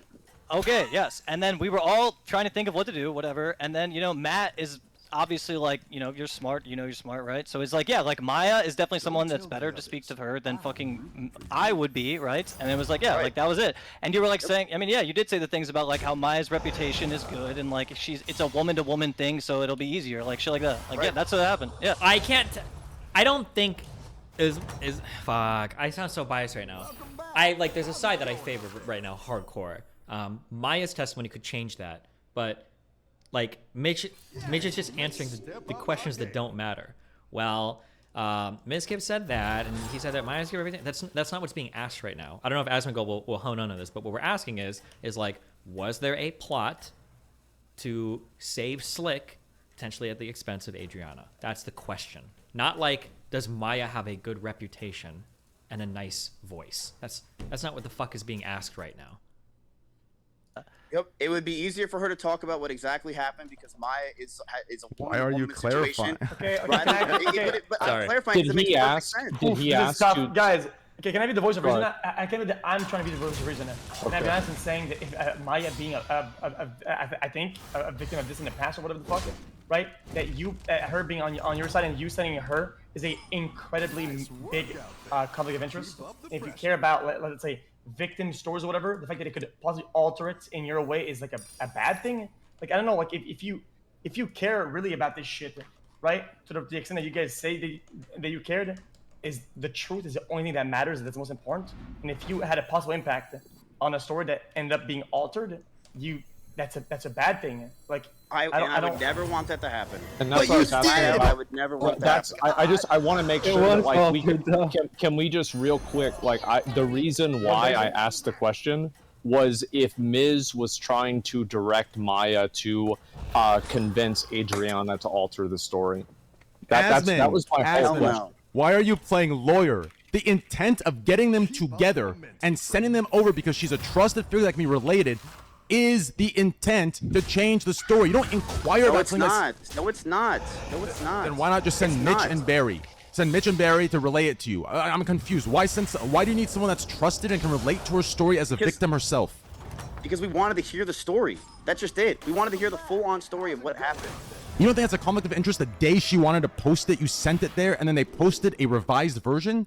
Okay, yes. And then we were all trying to think of what to do, whatever. And then, you know, Matt is obviously like, you know, you're smart, right? So it's like, yeah, like Maya is definitely someone that's better to speak to her than fucking I would be, right? And it was like, yeah, like that was it. And you were like saying, I mean, yeah, you did say the things about like how Maya's reputation is good and like it's a woman to woman thing, so it'll be easier, like shit like that. Like, yeah, that's what happened. Yeah. I don't think fuck. I sound so biased right now. There's a side that I favor right now, hardcore. Maya's testimony could change that, but like Mitch is just answering the questions that don't matter. Well, Miskiff said that, and he said that Maya's give everything. That's not what's being asked right now. I don't know if Asmongold will hone in on this, but what we're asking is like, was there a plot to save Slick potentially at the expense of Adriana? That's the question. Not like, does Maya have a good reputation and a nice voice? That's not what the fuck is being asked right now. Yep, it would be easier for her to talk about what exactly happened because Maya is a Why are you clarifying? Okay, Sorry. Did he ask? Did he ask? Guys, okay, can I be the voice of reason? I can't be I'm trying to be the voice of reason. Can I be honest in saying that if Maya being I think a victim of this in the past or whatever the fuck, right? That her being on your side and you sending her is a incredibly big conflict of interest. If you care about, let's say, victim stories or whatever, the fact that it could possibly alter it in your way is like a bad thing. Like, I don't know, like if you care really about this shit, right? To the extent that you guys say that you cared, is the truth is the only thing that matters, that's most important. And if you had a possible impact on a story that ended up being altered, that's a bad thing. Like, I would never want that to happen. And that's what I was asking about. I would never want that. I want to make sure that like can we just real quick, like the reason why I asked the question was if Miz was trying to direct Maya to convince Adriana to alter the story. That was my whole question. Why are you playing lawyer? The intent of getting them together and sending them over because she's a trusted figure that can be related is the intent to change the story. You don't inquire about something that's... No, it's not. Then why not just send Mitch and Barry? Send Mitch and Barry to relay it to you. I'm confused. Why do you need someone that's trusted and can relate to her story as a victim herself? Because we wanted to hear the story. That's just it. We wanted to hear the full-on story of what happened. You don't think that's a conflict of interest? The day she wanted to post it, you sent it there, and then they posted a revised version?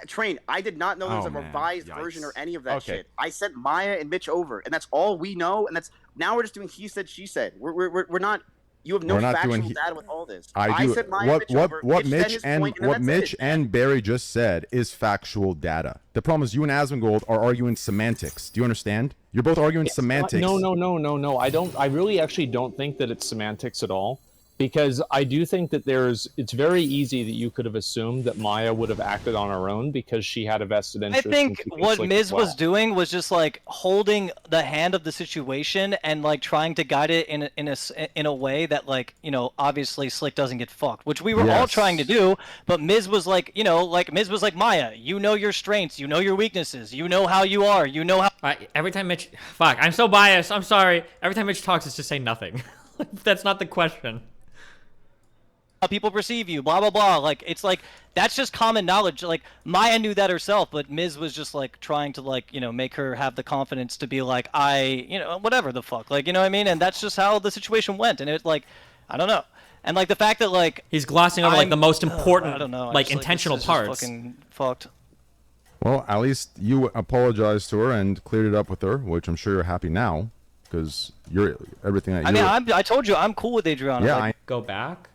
Train, I did not know there was a revised version or any of that shit. I sent Maya and Mitch over, and that's all we know. And now we're just doing he said, she said. We're not. You have no factual data with all this. I do. Sent Maya and Mitch over. What Mitch and Barry just said is factual data. The problem is you and Asmongold are arguing semantics. Do you understand? You're both arguing semantics. No. I really actually don't think that it's semantics at all. Because I do think that it's very easy that you could have assumed that Maya would have acted on her own because she had a vested interest. I think what Miz was doing was just like holding the hand of the situation and like trying to guide it in a way that like, you know, obviously Slick doesn't get fucked, which we were all trying to do. But Miz was like, you know, like Miz was like, Maya, you know your strengths, you know your weaknesses, you know how you are, you know how. Every time Mitch, fuck, I'm so biased. I'm sorry. Every time Mitch talks, it's just say nothing. That's not the question. How people perceive you, blah blah blah. Like it's like that's just common knowledge. Like Maya knew that herself, but Miz was just like trying to like, you know, make her have the confidence to be like, you know, whatever the fuck, like, you know what I mean? And that's just how the situation went. And it like, I don't know. And like the fact that like he's glossing over like the most important, I don't know, like intentional parts. Fucking fucked. Well, at least you apologized to her and cleared it up with her, which I'm sure you're happy now because you're everything that I told you I'm cool with Adriana. Yeah, like, go back.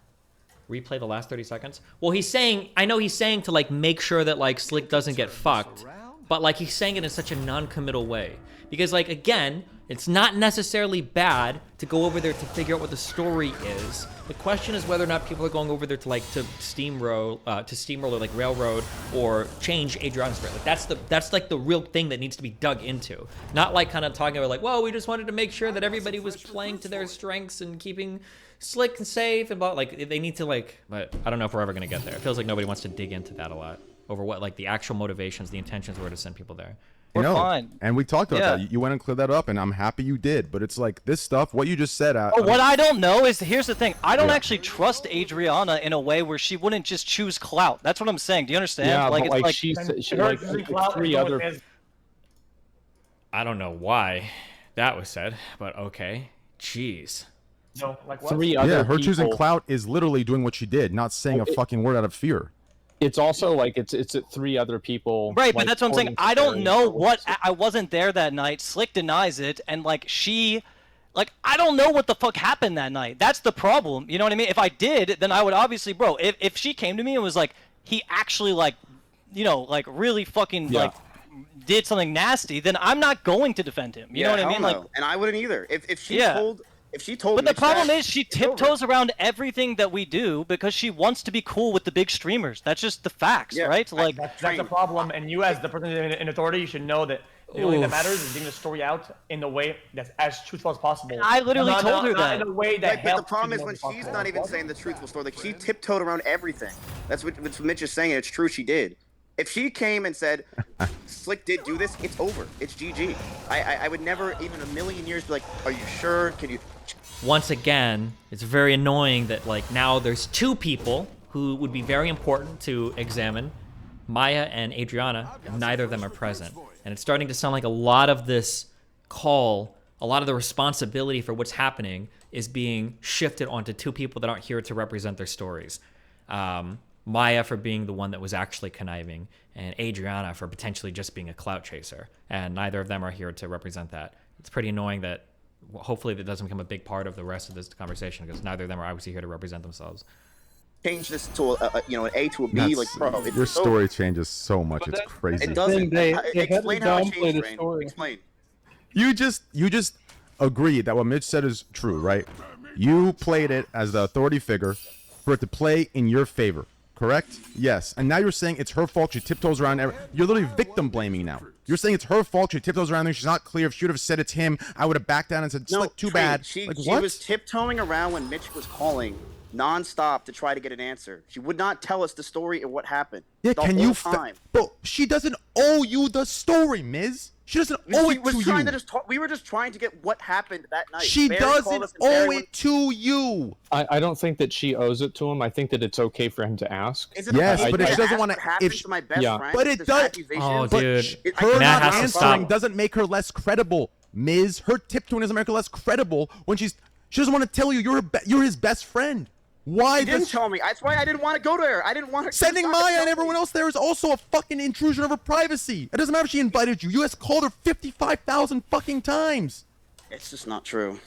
Replay the last 30 seconds. Well, I know he's saying to like make sure that like Slick doesn't get fucked, but like he's saying it in such a non-committal way. Because like, again, it's not necessarily bad to go over there to figure out what the story is. The question is whether or not people are going over there to like to steamroll or like railroad or change Adriana's story. Like that's like the real thing that needs to be dug into. Not like kind of talking about like, well, we just wanted to make sure that everybody was playing to their strengths and keeping Slick and safe and like they need to like, but I don't know if we're ever gonna get there. It feels like nobody wants to dig into that a lot over what like the actual motivations, the intentions were to send people there. We're fine. And we talked about that. You went and cleared that up, and I'm happy you did. But it's like this stuff, what you just said. What I don't know is, here's the thing. I don't actually trust Adriana in a way where she wouldn't just choose clout. That's what I'm saying. Do you understand? Yeah, like, but it's she like three other. I don't know why that was said, but okay. Jeez. No, like what? Her choosing clout is literally doing what she did, not saying a fucking word out of fear. It's also like it's at three other people. Right, like, but that's what I'm saying. I don't know what I wasn't there that night. Slick denies it, and like I don't know what the fuck happened that night. That's the problem. You know what I mean? If I did, then I would obviously, bro. If she came to me and was like, he actually like, you know, like really fucking like did something nasty, then I'm not going to defend him. You know what I mean? No. Like, and I wouldn't either. If she told. If she told but the problem is she tiptoes around everything that we do because she wants to be cool with the big streamers. That's just the facts, right? Like that's a problem. And you, as the person in authority, you should know that the only thing that matters is getting the story out in the way that's as truthful as possible. I literally told her that. In a way that but the problem is when she's not even saying the truthful story. Like she tiptoed around everything. That's what Mitch is saying. It's true. She did. If she came and said, Slick did do this, it's over. It's GG. I would never, even a million years, be like, are you sure? Can you... Once again, it's very annoying that like now there's two people who would be very important to examine, Maya and Adriana, and neither of them are present. And it's starting to sound like a lot of this call, a lot of the responsibility for what's happening is being shifted onto two people that aren't here to represent their stories. Maya for being the one that was actually conniving, and Adriana for potentially just being a clout chaser. And neither of them are here to represent that. It's pretty annoying that hopefully that doesn't become a big part of the rest of this conversation because neither of them are obviously here to represent themselves. Change this to an A to a B, like bro. Your story changes so much, it's crazy. It doesn't. Explain how it changed, Rain. Explain. You just agreed that what Mitch said is true, right? You played it as the authority figure for it to play in your favor. Correct? Yes. And now you're saying it's her fault. She tiptoes around. You're literally victim blaming now. You're saying it's her fault. She tiptoes around there. She's not clear. If she would have said it's him, I would have backed down and said, no, too bad. She what? was tiptoeing around when Mitch was calling nonstop to try to get an answer. She would not tell us the story and what happened. Yeah, the can whole you? Time. But she doesn't owe you the story, Miz. She doesn't owe it to you. We were just trying to get what happened that night. She doesn't owe it to you. I don't think that she owes it to him. I think that it's okay for him to ask. Yes, but if she doesn't want to, but it does. Oh, dude, her not answering doesn't make her less credible, Miz. Her tiptoeing doesn't make her less credible when she doesn't want to tell you you're his best friend. Why She didn't does tell me. That's why I didn't want to go there. I didn't want to. sending Maya and everyone else there is also a fucking intrusion of her privacy? It doesn't matter if she invited you. You guys called her 55,000 fucking times. It's just not true.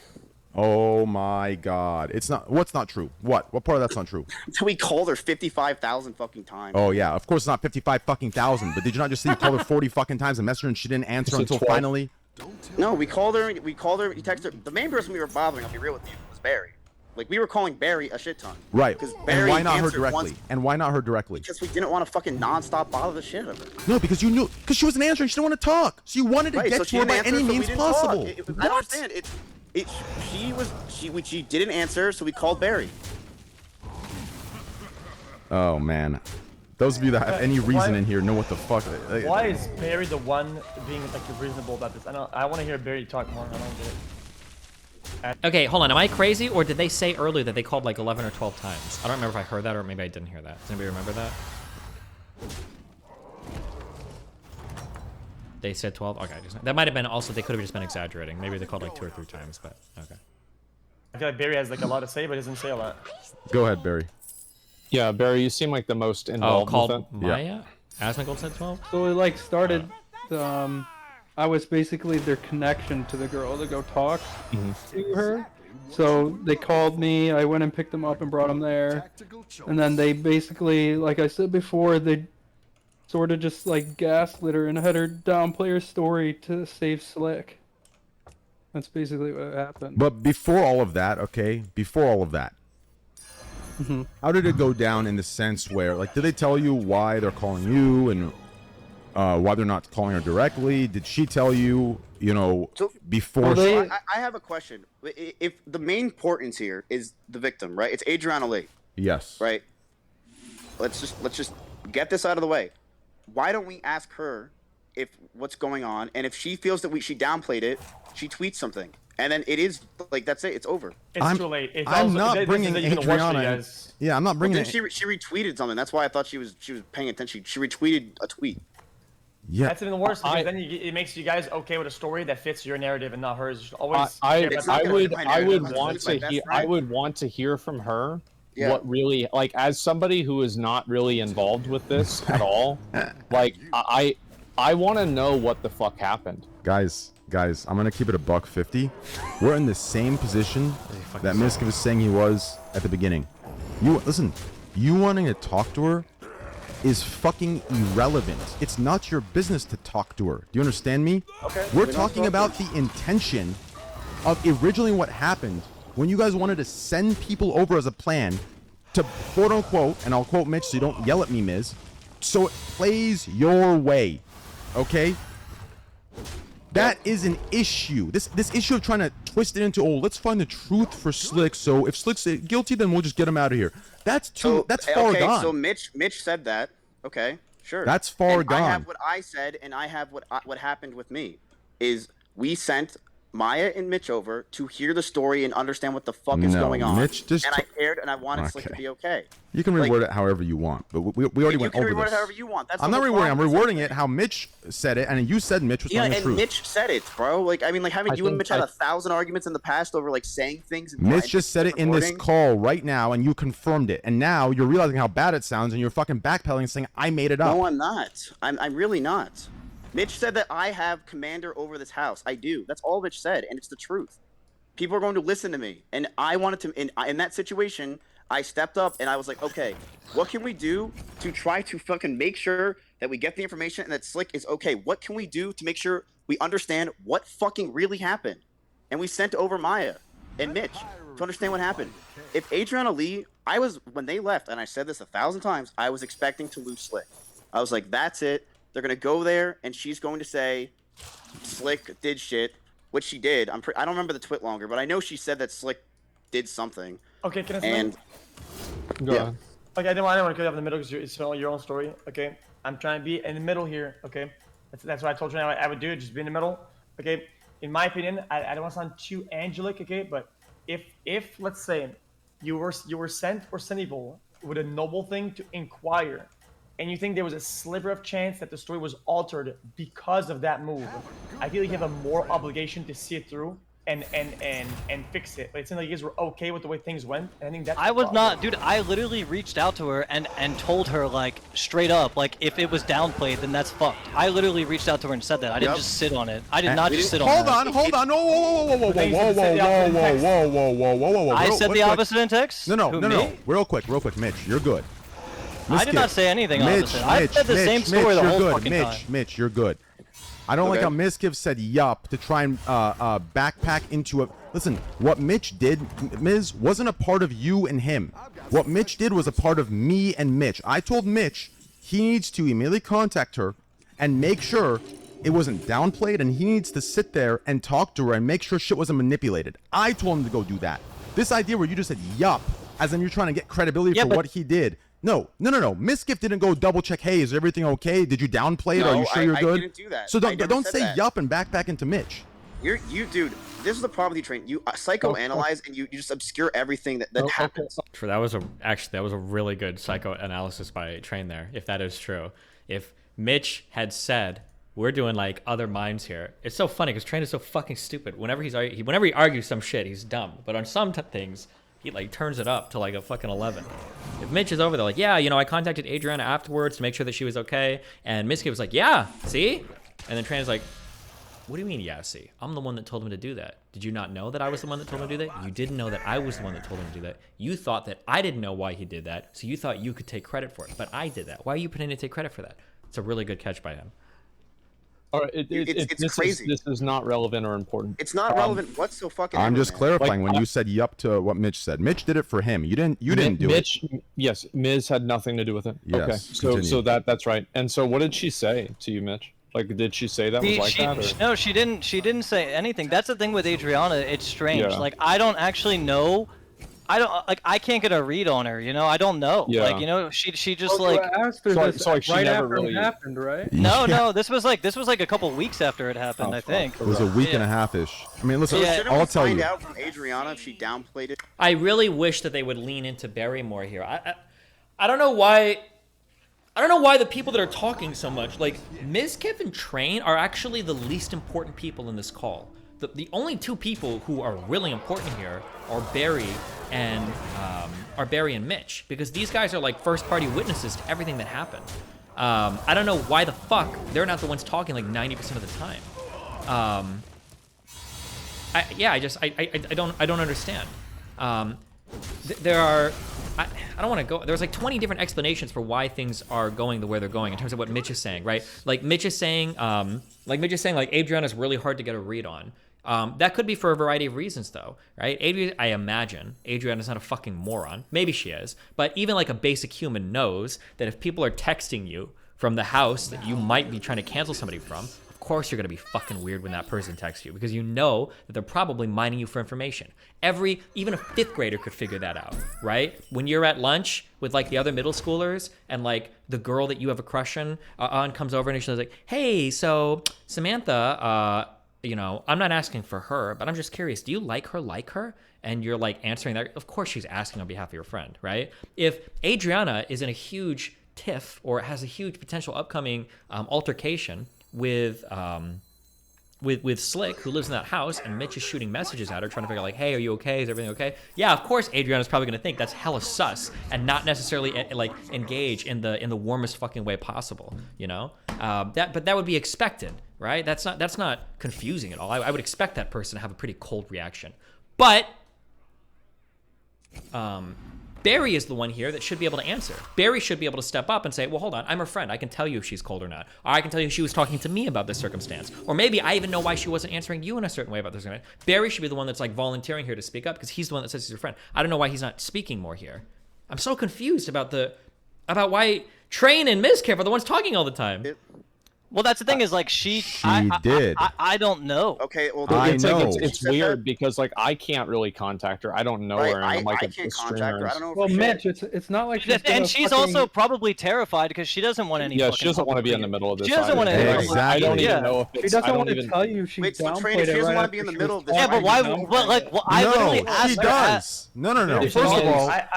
Oh my god. It's not. What's not true? What? What part of that's not true? We called her 55,000 fucking times. Oh yeah, of course it's not 55 fucking thousand. But did you not just say you called her 40 fucking times and messaged her and she didn't answer until 12. finally? No, we called her. We texted her. The main person we were bothering, I'll be real with you, was Barry. Like, we were calling Barry a shit ton. Right. Because And Barry why not her answered directly? once- And why not her directly? Because we didn't want to fucking nonstop bother the shit out of her. No, because you knew, because she wasn't answering. She didn't want to talk. So you wanted to Right, get so to she her didn't by answer, any so we means didn't possible. talk. I don't understand. She didn't answer, so we called Barry. Oh man, those of you that have any reason in here know what the fuck. Why is Barry the one being like reasonable about this? I want to hear Barry talk more. I don't get it. Okay, hold on. Am I crazy, or did they say earlier that they called like 11 or 12 times? I don't remember if I heard that, or maybe I didn't hear that. Does anybody remember that? They said 12? Okay, that might have been also, they could have just been exaggerating. Maybe they called like 2 or 3 times, but okay. I feel like Barry has like a lot to say, but doesn't say a lot. Go ahead, Barry. Yeah, Barry, you seem like the most Oh, involved with called it. Maya? Asmongold said 12? So it like started. I was basically their connection to the girl to go talk to her. So they called me. I went and picked them up and brought them there. And then they basically, like I said before, they sort of just like gaslit her and had her downplay her story to save Slick. That's basically what happened. But before all of that, okay, before all of that, how did it go down in the sense where, like, did they tell you why they're calling you and why they're not calling her directly? Did she tell you, you know, So- before? I have a question. If the main importance here is the victim, right? It's Adriana Lee, Yes. right? Let's just get this out of the way. Why don't we ask her if what's going on, and if she feels that she downplayed it, she tweets something, and then it is like that's it. It's over. It's too late. It's I'm also, not this bringing is even worse for you Adriana. guys. Yeah, I'm not bringing Then it. she retweeted something. That's why I thought she was paying attention. She retweeted a tweet. Yeah. That's even worse because then it makes you guys okay with a story that fits your narrative and not hers. You should always. I It's not gonna fit my I narrative. would It's want my to best hear. friend. I would want to hear from her. Yeah. What really, like, as somebody who is not really involved with this at all, like, I want to know what the fuck happened. Guys, I'm gonna keep it $150. We're in the same position that Misk was saying he was at the beginning. You wanting to talk to her is fucking irrelevant. It's not your business to talk to her. Do you understand me? Okay. We're We don't talking talk about to the intention of originally what happened when you guys wanted to send people over as a plan to quote unquote, and I'll quote Mitch so you don't yell at me, Miz, so it plays your way. Okay? That is an issue. This issue of trying to twist it into, oh, let's find the truth for Slick. So if Slick's guilty, then we'll just get him out of here. That's far gone. So Mitch said that. Okay, sure. That's far and gone. I have what I said, and I have what happened with me. Is we sent Maya and Mitch over to hear the story and understand what the fuck is going on. Mitch just and I cared, and I wanted Slick to Okay. be okay. You can reword it however you want, but we already went over You can reword this. it however you want. That's I'm the not whole rewording. I'm problem. rewording it how Mitch said it, and you said Mitch was Yeah, telling the and truth. Mitch said it, bro. Like, I mean, like, haven't I you and think Mitch had 1,000 arguments in the past over like saying things? And Mitch just said it in this reporting? call right now, and you confirmed it. And now you're realizing how bad it sounds, and you're fucking backpedaling and saying, I made it up. No, I'm not. I'm really not. Mitch said that I have commander over this house. I do. That's all Mitch said, and it's the truth. People are going to listen to me, and I wanted to. In that situation, I stepped up and I was like, okay, what can we do to try to fucking make sure that we get the information and that Slick is okay? What can we do to make sure we understand what fucking really happened? And we sent over Maya and Mitch to understand what happened. If Adriana Lee, when they left, and I said this 1,000 times, I was expecting to lose Slick. I was like, that's it. They're gonna go there, and she's going to say, Slick did shit, which she did. I don't remember the twit longer, but I know she said that Slick did something. Okay, can I say? And Go Yeah. ahead. Okay, I don't want to cut you off in the middle because it's your own story. Okay, I'm trying to be in the middle here. Okay, that's what I told you I would do. Just be in the middle. Okay, in my opinion, I don't want to sound too angelic. Okay, but if let's say you were sent or sendable with a noble thing to inquire, and you think there was a sliver of chance that the story was altered because of that move, I feel like you have a moral obligation to see it through and fix it. It seemed like you guys were okay with the way things went. And I think that's. I was not, dude. I literally reached out to her and told her like straight up, like if it was downplayed, then that's fucked. I literally reached out to her and said that. I didn't just sit on it. I did not just sit on it. Hold on. Whoa, whoa. I said the opposite in text. No. Real quick, Mitch, you're good. I did not say anything opposite. I said the same story the whole fucking time. Mitch, you're good. I don't like how Mizkiv said yup to try and backpack into a... Listen, what Mitch did, Miz, wasn't a part of you and him. What Mitch did was a part of me and Mitch. I told Mitch he needs to immediately contact her and make sure it wasn't downplayed, and he needs to sit there and talk to her and make sure shit wasn't manipulated. I told him to go do that. This idea where you just said yup, as in you're trying to get credibility for what he did. No. Mizkiv didn't go double check. Hey, is everything okay? Did you downplay it? Are you sure you're good? I didn't do that. So don't say yup and back into Mitch. You dude. This is the problem with you, Train. You psychoanalyze and you just obscure everything that happens. That was a really good psychoanalysis by Train there. If that is true, if Mitch had said we're doing like other minds here, it's so funny because Train is so fucking stupid. Whenever he argues some shit, he's dumb. But on some things, he like turns it up to like a fucking 11. If Mitch is over there like, yeah, I contacted Adriana afterwards to make sure that she was okay, and Mizkiv was like, yeah, see? And then Tran is like, what do you mean, yeah, see? I'm the one that told him to do that. Did you not know that I was the one that told him to do that? You didn't know that I was the one that told him to do that. You thought that I didn't know why he did that, so you thought you could take credit for it. But I did that. Why are you pretending to take credit for that? It's a really good catch by him. All right, it's crazy. This is not relevant or important. It's not relevant. What's so fucking? I'm just clarifying when you said yup to what Mitch said. Mitch did it for him. You didn't do Mitch, it. Yes, Miz had nothing to do with it. Yes, okay, so that's right. And so, what did she say to you, Mitch? Like, did she say that was like that? Or? No, she didn't. She didn't say anything. That's the thing with Adriana. It's strange. Yeah. Like, I don't actually know. I can't get a read on her, I don't know. Yeah. Like, she just like. Asked her this she right never after really... it happened, right? No, this was like a couple weeks after it happened, I think. It was a week and a half-ish. I mean, listen, I'll tell you. Find out from Adriana if she downplayed it. I really wish that they would lean into Barry more here. I don't know why. I don't know why the people that are talking so much, like Mizkiv and Train, are actually the least important people in this call. The only two people who are really important here are Barry and Mitch, because these guys are like first-party witnesses to everything that happened. I don't know why the fuck they're not the ones talking like 90% of the time. I don't understand. There are. I don't want to go. There's like 20 different explanations for why things are going the way they're going in terms of what Mitch is saying, right? Like Mitch is saying, like Adriana's really hard to get a read on. That could be for a variety of reasons, though, right? I imagine Adriana's not a fucking moron. Maybe she is, but even like a basic human knows that if people are texting you from the house that you might be trying to cancel somebody from, of course you're gonna be fucking weird when that person texts you, because you know that they're probably mining you for information. Even a 5th grader could figure that out, right? When you're at lunch with like the other middle schoolers and like the girl that you have a crush on comes over and she's like, hey, so Samantha, I'm not asking for her, but I'm just curious, do you like her? And you're like answering that. Of course she's asking on behalf of your friend, right? If Adriana is in a huge tiff or has a huge potential upcoming altercation with Slick, who lives in that house, and Mitch is shooting messages at her, trying to figure out like, hey, are you okay? Is everything okay? Yeah, of course Adriana's probably gonna think that's hella sus and not necessarily like engage in the warmest fucking way possible, but that would be expected, right? That's not confusing at all. I would expect that person to have a pretty cold reaction. But Barry is the one here that should be able to answer. Barry should be able to step up and say, well, hold on, I'm her friend. I can tell you if she's cold or not. Or I can tell you if she was talking to me about this circumstance. Or maybe I even know why she wasn't answering you in a certain way about this circumstance. Barry should be the one that's like volunteering here to speak up because he's the one that says he's your friend. I don't know why he's not speaking more here. I'm so confused about why Train and Mizkiv are the ones talking all the time. Well, that's the thing is like she did. I don't know. Okay, well, I know. It's weird because like I can't really contact her. I don't know her. And I'm like I can't contact her. I don't know. Well, Mitch, it's not like she's and she's also probably terrified because she doesn't want any. Yeah, she doesn't want to be in the middle of this. She doesn't want to. Exactly. I don't even know if it's, she doesn't want to tell you she downplayed it. She doesn't right want to be in the middle of this. Yeah, but why? But like, I literally asked she her. does. No. First of all, I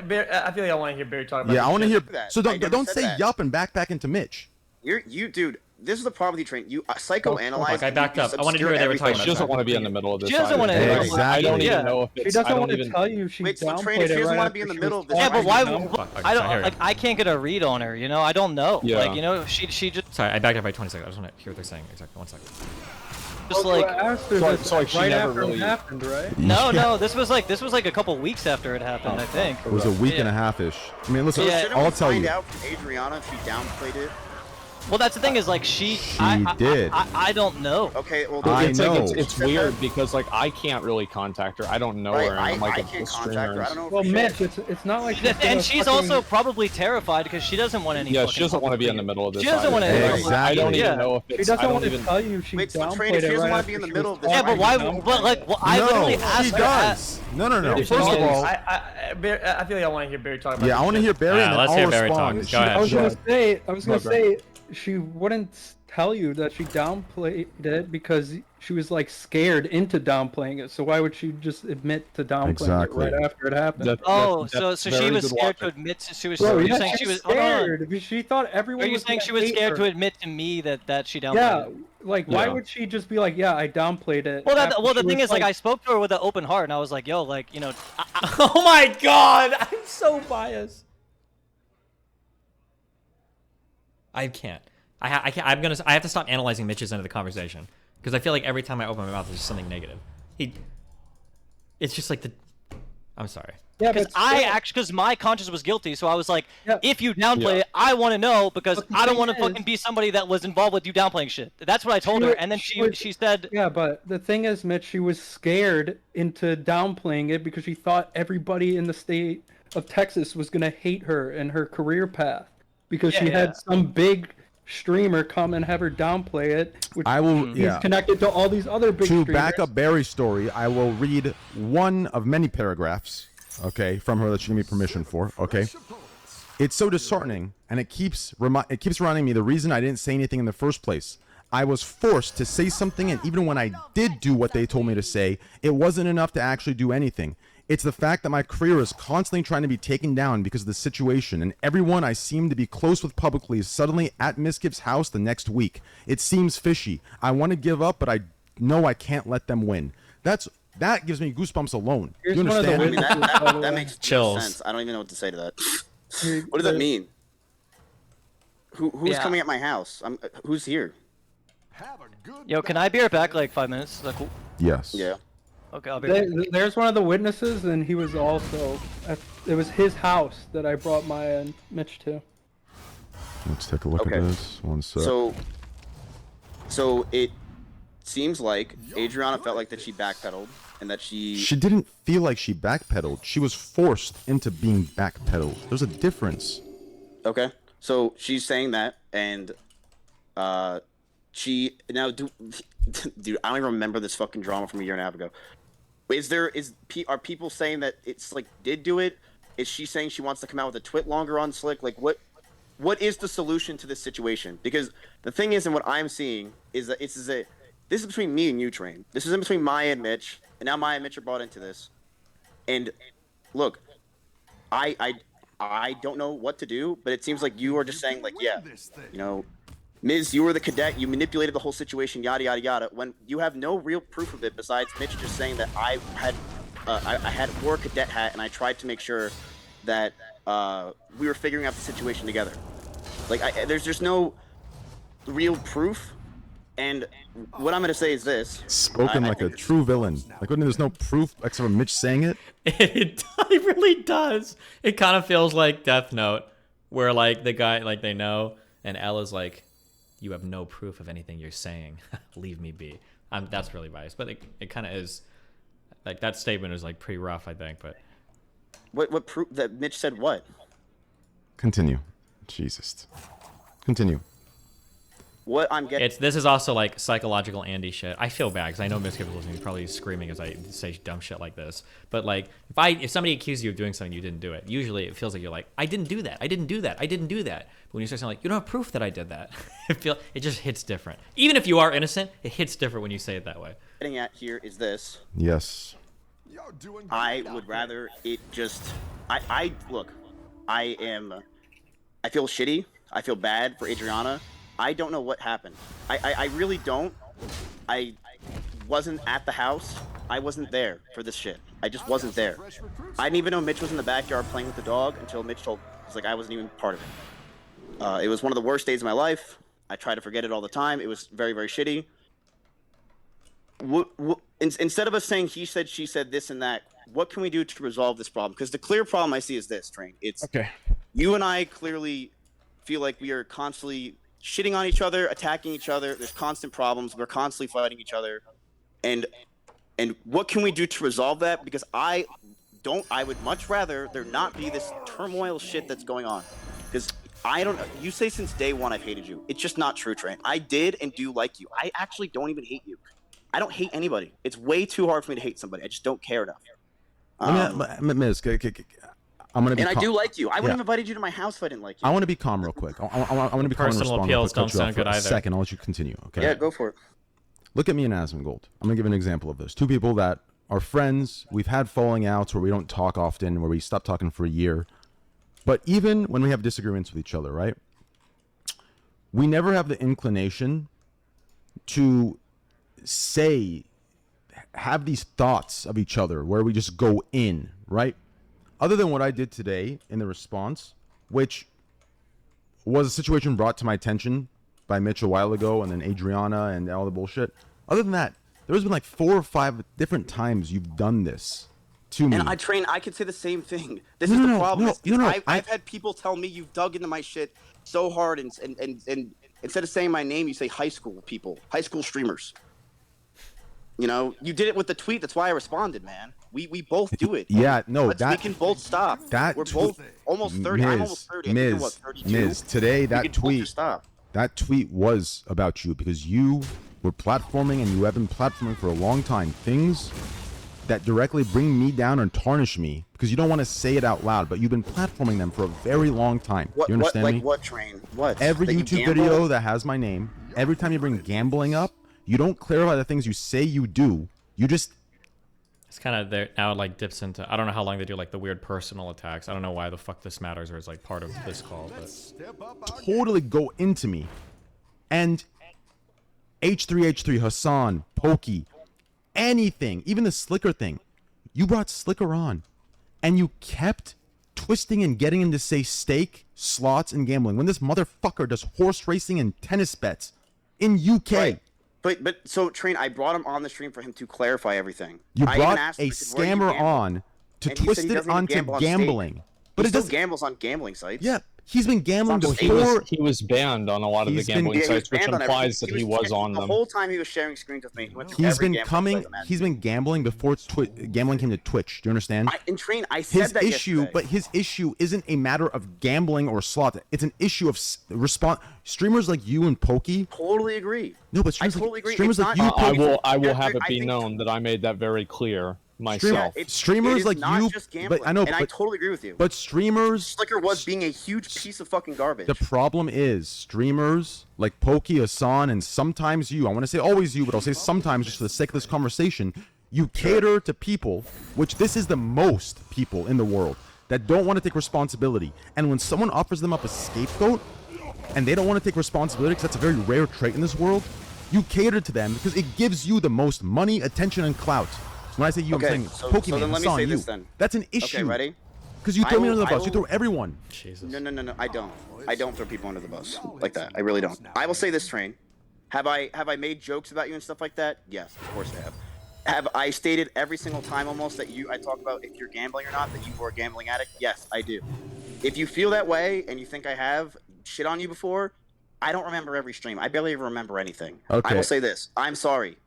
feel like I want to hear Barry talk about. Yeah, I want to hear. that. So don't say yup and back into Mitch. You dude. this is the problem with you, Train. You psychoanalyze. Fuck, I backed up. I wanted to hear what they were talking She about. doesn't want to be in the middle of this. She doesn't want to. Exactly. I don't Yeah. even know if She it's. doesn't I want don't to even. tell you she Wait, so downplayed Train, if she it doesn't right want to be in after the she middle was of this, Yeah, but why? talking. Fuck, I sorry, don't like. I can't get a read on her. You know, I don't know. Yeah. Like, you know, she just Sorry, I backed up by 20 seconds. I just want to hear what they're saying. Exactly. 1 second. like. I asked her So- this so, like, she right never after really- it happened, right? No, this was like a couple weeks after it happened. I think. It was a week and a half-ish. I mean, listen, Yeah. Shouldn't I'll we tell find you. out from Adriana if she downplayed it? Well, that's the thing is like she did. I don't know. Okay, well, I It's know. like it's weird because like I can't really contact her. I don't know right, her. And I'm like I a can't streamer. contact her. I don't know. Well, for Mitch, sure. it's not like And she's also probably terrified because she doesn't want any. Yeah, fucking she doesn't want to be in the public middle of this. She doesn't either. want to. Exactly. I don't Yeah. even know if She it's. I doesn't don't want to even. tell you she Wait, so downplayed Train, if she it doesn't right want to be after in the she middle was of this, Yeah, talking. but why? Downplayed But like, it. well, I literally No, asked she her. does. No. First of all, I feel like I want to hear Barry talk about. yeah, I this want to shit. hear Barry, Yeah, and then let's I'll hear Barry respond. talk. Go ahead. I was gonna Go say she wouldn't tell you that she downplayed it because she was like scared into downplaying it. So why would she just admit to downplaying Exactly. it right after it happened? Oh, That's so very she was good scared to logic. admit. She was. Bro, You're yeah, saying she she was was. Hold on. scared because she thought everyone Are you was saying gonna she was hate scared her. to admit to me that she downplayed Yeah, it? like why Yeah. would she just be like, yeah, I downplayed it? Well, after well, the she thing was is, like, I spoke to her with an open heart, and I was like, yo, like, you know, Oh my god! I'm so biased. I can't. I can't. I have to stop analyzing Mitch's end of the conversation because I feel like every time I open my mouth, there's just something negative. It's just like the. I'm sorry. Yeah, because because my conscience was guilty, so I was like, Yeah. if you downplay it, I want to know because But the I don't thing want to is- fucking be somebody that was involved with you downplaying shit. That's what I told her, and then she said, Yeah, but the thing is, Mitch, she was scared into downplaying it because she thought everybody in the state of Texas was gonna hate her and her career path because she had some big streamer come and have her downplay it. Which I will. he's Yeah. connected to all these other big To streamers. back up Barry's story, I will read one of many paragraphs, okay, from her that she gave me permission for, okay? It's so disheartening, and it keeps reminding me the reason I didn't say anything in the first place. I was forced to say something, and even when I did do what they told me to say, it wasn't enough to actually do anything. It's the fact that my career is constantly trying to be taken down because of the situation, and everyone I seem to be close with publicly is suddenly at Miskip's house the next week. It seems fishy. I want to give up, but I know I can't let them win. That gives me goosebumps alone. Here's You one of the understand? I mean, witnesses, by the that way. makes Chills. sense. I don't even know what to say to that. Here- What does that mean? Who's Yeah. coming at my house? Who's here? Have a good yo, can I be right back like 5 minutes? Is that cool? Yes. Yeah. Okay, I'll be right back. There's one of the witnesses, and he was also. It was his house that I brought Maya and Mitch to. Let's take a look Okay. at this. One sec. So it seems like Adriana felt like that she backpedaled and that she didn't feel like she backpedaled. She was forced into being backpedaled. There's a difference. Okay. So she's saying that, and she now dude, I don't even remember this fucking drama from a year and a half ago. Are people saying that it's like did do it? Is she saying she wants to come out with a twit longer on Slick? Like what is the solution to this situation? Because the thing is, and what I'm seeing is that this is between me and you, Train. This is in between Maya and Mitch, and now Maya and Mitch are brought into this. And look, I don't know what to do, but it seems like you are just saying like, yeah, you know, Miz, you were the cadet, you manipulated the whole situation, yada yada yada. When you have no real proof of it besides Mitch just saying that I wore a cadet hat and I tried to make sure that we were figuring out the situation together. Like, there's just no real proof. And what I'm gonna say is this: Spoken like a true villain. Like when there's no proof except for Mitch saying it. It really does. It kind of feels like Death Note, where like the guy, like they know, and Ella's like, "You have no proof of anything you're saying. Leave me be." That's really biased, but it kind of is. Like that statement is like pretty rough, I think. But what proof that Mitch said what? Continue. Jesus. Continue. What I'm getting. this is also like psychological Andy shit. I feel bad because I know Miskip is listening. He's probably screaming as I say dumb shit like this. But like, if somebody accuses you of doing something, you didn't do it. Usually, it feels like you're like, I didn't do that. I didn't do that. I didn't do that. But when you start saying like, you don't have proof that I did that, it just hits different. Even if you are innocent, it hits different when you say it that way. Getting at here is this. Yes. You're doing I great would out there. rather it just. I look. I feel shitty. I feel bad for Adriana, I don't know what happened. I really don't. I wasn't at the house. I wasn't there for this shit. I just wasn't there. I didn't even know Mitch was in the backyard playing with the dog until Mitch told me. It's like I wasn't even part of it. It was one of the worst days of my life. I try to forget it all the time. It was very, very shitty. Instead of us saying he said, she said, this and that, what can we do to resolve this problem? Because the clear problem I see is this, Train. It's okay. You and I clearly feel like we are constantly shitting on each other, attacking each other. There's constant problems. We're constantly fighting each other. And what can we do to resolve that? Because I would much rather there not be this turmoil shit that's going on. Because you say since day one I've hated you. It's just not true, Train. I did and do like you. I actually don't even hate you. I don't hate anybody. It's way too hard for me to hate somebody. I just don't care enough. Miz, I'm gonna be. And I do like you. I wouldn't have invited you to my house if I didn't like you. I want to be calm real quick. I want to be calm and Personal respond. appeals Real quick, don't sound good either. Second, I'll let you continue. Okay. Yeah, go for it. Look at me and Asmongold. I'm gonna give an example of this. Two people that are friends. We've had falling outs where we don't talk often, where we stop talking for a year. But even when we have disagreements with each other, right? We never have the inclination to have these thoughts of each other where we just go in, right? Other than what I did today in the response, which was a situation brought to my attention by Mitch a while ago, and then Adriana and all the bullshit. Other than that, there's been like 4 or 5 different times you've done this to me. And I could say the same thing. This is the problem. I've had people tell me you've dug into my shit so hard, and instead of saying my name, you say high school people, high school streamers. You know, you did it with the tweet. That's why I responded, man. We both do it. Yeah, no, we can both stop. We're both almost 30. I'm almost 30. I think you're what, 32? Miz, today that tweet was about you because you were platforming and you have been platforming for a long time. Things that directly bring me down and tarnish me because you don't want to say it out loud, but you've been platforming them for a very long time. You understand me? What, Train? What? Every YouTube video that has my name, every time you bring gambling up, you don't clarify the things you say you do. You just... It's kind of there now. It like dips into. I don't know how long they do like the weird personal attacks. I don't know why the fuck this matters or is like part of this call. But totally go into me, and H3H3 Hassan, Pokey, anything, even the Slicker thing. You brought Slicker on, and you kept twisting and getting him to say stake, slots, and gambling when this motherfucker does horse racing and tennis bets in UK. Right. But so Train, I brought him on the stream for him to clarify everything. You brought a scammer on to twist it onto gambling. But it still gambles on gambling sites. Yeah, he's been gambling before. He was banned on a lot of the gambling sites, which implies that he was on them. The whole time he was sharing screens with me. He's been gambling before gambling came to Twitch. Do you understand? And Train, I said that yesterday. But his issue isn't a matter of gambling or slot. It's an issue of response. Streamers like you and Pokey. Totally agree. No, but streamers like you. I will have it be known that I made that very clear myself. Streamers like you, but I know, and I totally agree with you. But streamers, Slicker was being a huge piece of fucking garbage. The problem is streamers like Pokey, Hassan, and sometimes you. I want to say always you, but I'll say sometimes just for the sake of this conversation. You cater to people, which this is the most people in the world that don't want to take responsibility. And when someone offers them up a scapegoat, and they don't want to take responsibility because that's a very rare trait in this world, you cater to them because it gives you the most money, attention, and clout. When I say you, I'm saying Pokemon, then let me say this then. That's an issue. Okay, ready? Because you throw me under the bus. You throw everyone. Jesus. No. I don't. I don't throw people under the bus like that. I really don't. I will say this, Train. Have I made jokes about you and stuff like that? Yes, of course I have. Have I stated every single time almost that I talk about if you're gambling or not, that you were a gambling addict? Yes, I do. If you feel that way and you think I have shit on you before, I don't remember every stream. I barely even remember anything. Okay. I will say this. I'm sorry.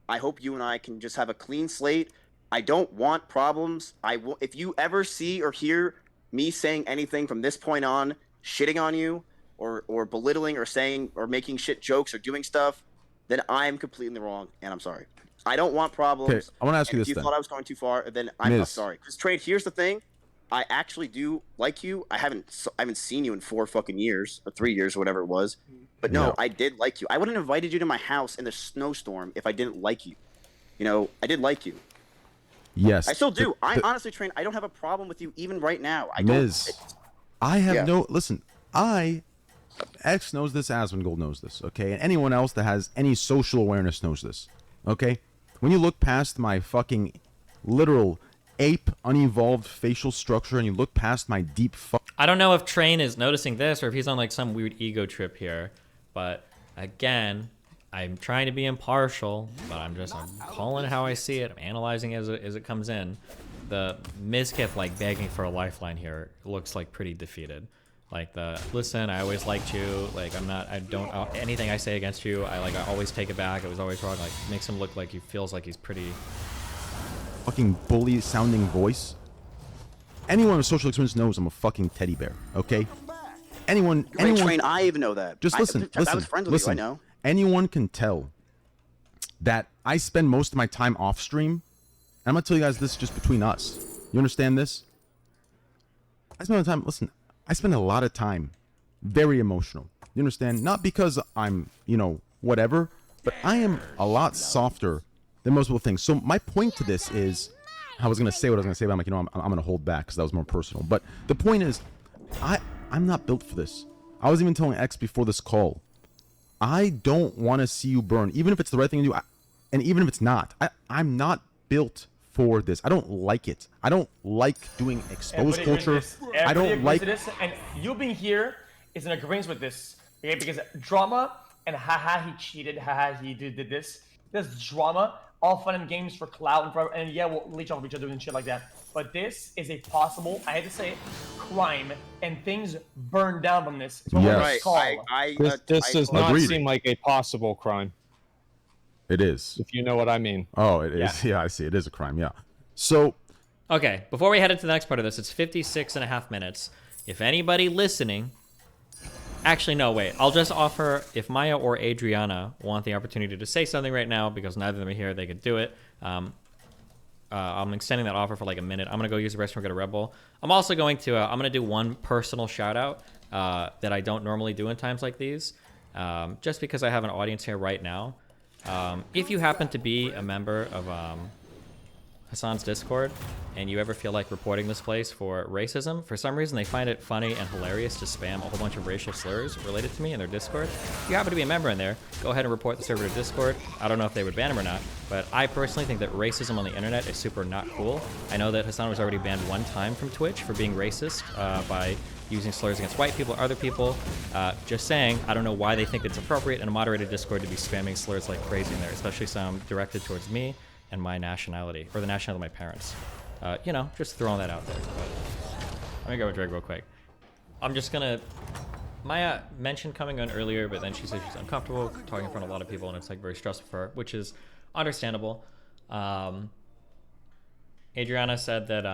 I hope you and I can just have a clean slate. I don't want problems. If you ever see or hear me saying anything from this point on, shitting on you or belittling or saying or making shit jokes or doing stuff, then I'm completely wrong and I'm sorry. I don't want problems. Okay, I want to ask you this then. If you thought I was going too far, then I'm not sorry. Because Trade, here's the thing. I actually do like you. I haven't seen you in 4 fucking years or 3 years or whatever it was. But no, I did like you. I wouldn't have invited you to my house in the snowstorm if I didn't like you. You know, I did like you. Yes. I still do. I honestly, Train, I don't have a problem with you even right now. I have no... Listen, I X knows this, Asmongold knows this, okay? And anyone else that has any social awareness knows this, okay? When you look past my fucking literal ape unevolved facial structure and you look past my deep I don't know if Train is noticing this or if he's on like some weird ego trip here, but again, I'm trying to be impartial, but I'm calling it how I see it. I'm analyzing it as it comes in. The Mizkif like begging for a lifeline here looks like pretty defeated. Like listen, I always liked you. Like anything I say against you, I always take it back. It was always wrong. Like makes him look like he feels like he's pretty fucking bully sounding voice. Anyone with social experience knows I'm a fucking teddy bear, okay? Anyone Train, I even know that. Just listen. I was friends with you, I know. Anyone can tell that I spend most of my time off stream. And I'm gonna tell you guys this just between us. You understand this? I spend a lot of time very emotional. You understand? Not because I'm, whatever, but I am a lot softer than most people think. So my point to this is, I was gonna say what I was gonna say, but I'm like, I'm gonna hold back because that was more personal. But the point is, I'm not built for this. I was even telling X before this call, I don't want to see you burn, even if it's the right thing to do, and even if it's not. I'm not built for this. I don't like it. I don't like doing exposed culture. I don't like this, and you being here is in agreement with this, okay? Because drama and haha he cheated, haha he did this. This drama, all fun and games for clout and yeah, we'll leech off of each other and shit like that. But this is a possible, I had to say it, crime, and things burn down from this. Yes. This does not seem like a possible crime. It is. If you know what I mean. Oh, it is. Yeah, I see. It is a crime, yeah. So... Okay, before we head into the next part of this, it's 56.5 minutes. If anybody listening... Actually, no, wait. I'll just offer, if Maya or Adriana want the opportunity to say something right now, because neither of them are here, they could do it. I'm extending that offer for like a minute. I'm going to go use the restroom, get a Red Bull. I'm also going to, I'm going to do one personal shout out that I don't normally do in times like these, just because I have an audience here right now. If you happen to be a member of Hassan's Discord and you ever feel like reporting this place for racism, for some reason they find it funny and hilarious to spam a whole bunch of racial slurs related to me in their Discord. If you happen to be a member in there, go ahead and report the server to Discord. I don't know if they would ban him or not, but I personally think that racism on the internet is super not cool. I know that Hassan was already banned one time from Twitch for being racist by using slurs against white people or other people. Just saying, I don't know why they think it's appropriate in a moderated Discord to be spamming slurs like crazy in there, especially some directed towards me and my nationality, or the nationality of my parents. Just throwing that out there. But let me go with Drake real quick. I'm just gonna... Maya mentioned coming on earlier, but then she said she's uncomfortable talking in front of a lot of people, and it's like very stressful for her, which is understandable. Adriana said that...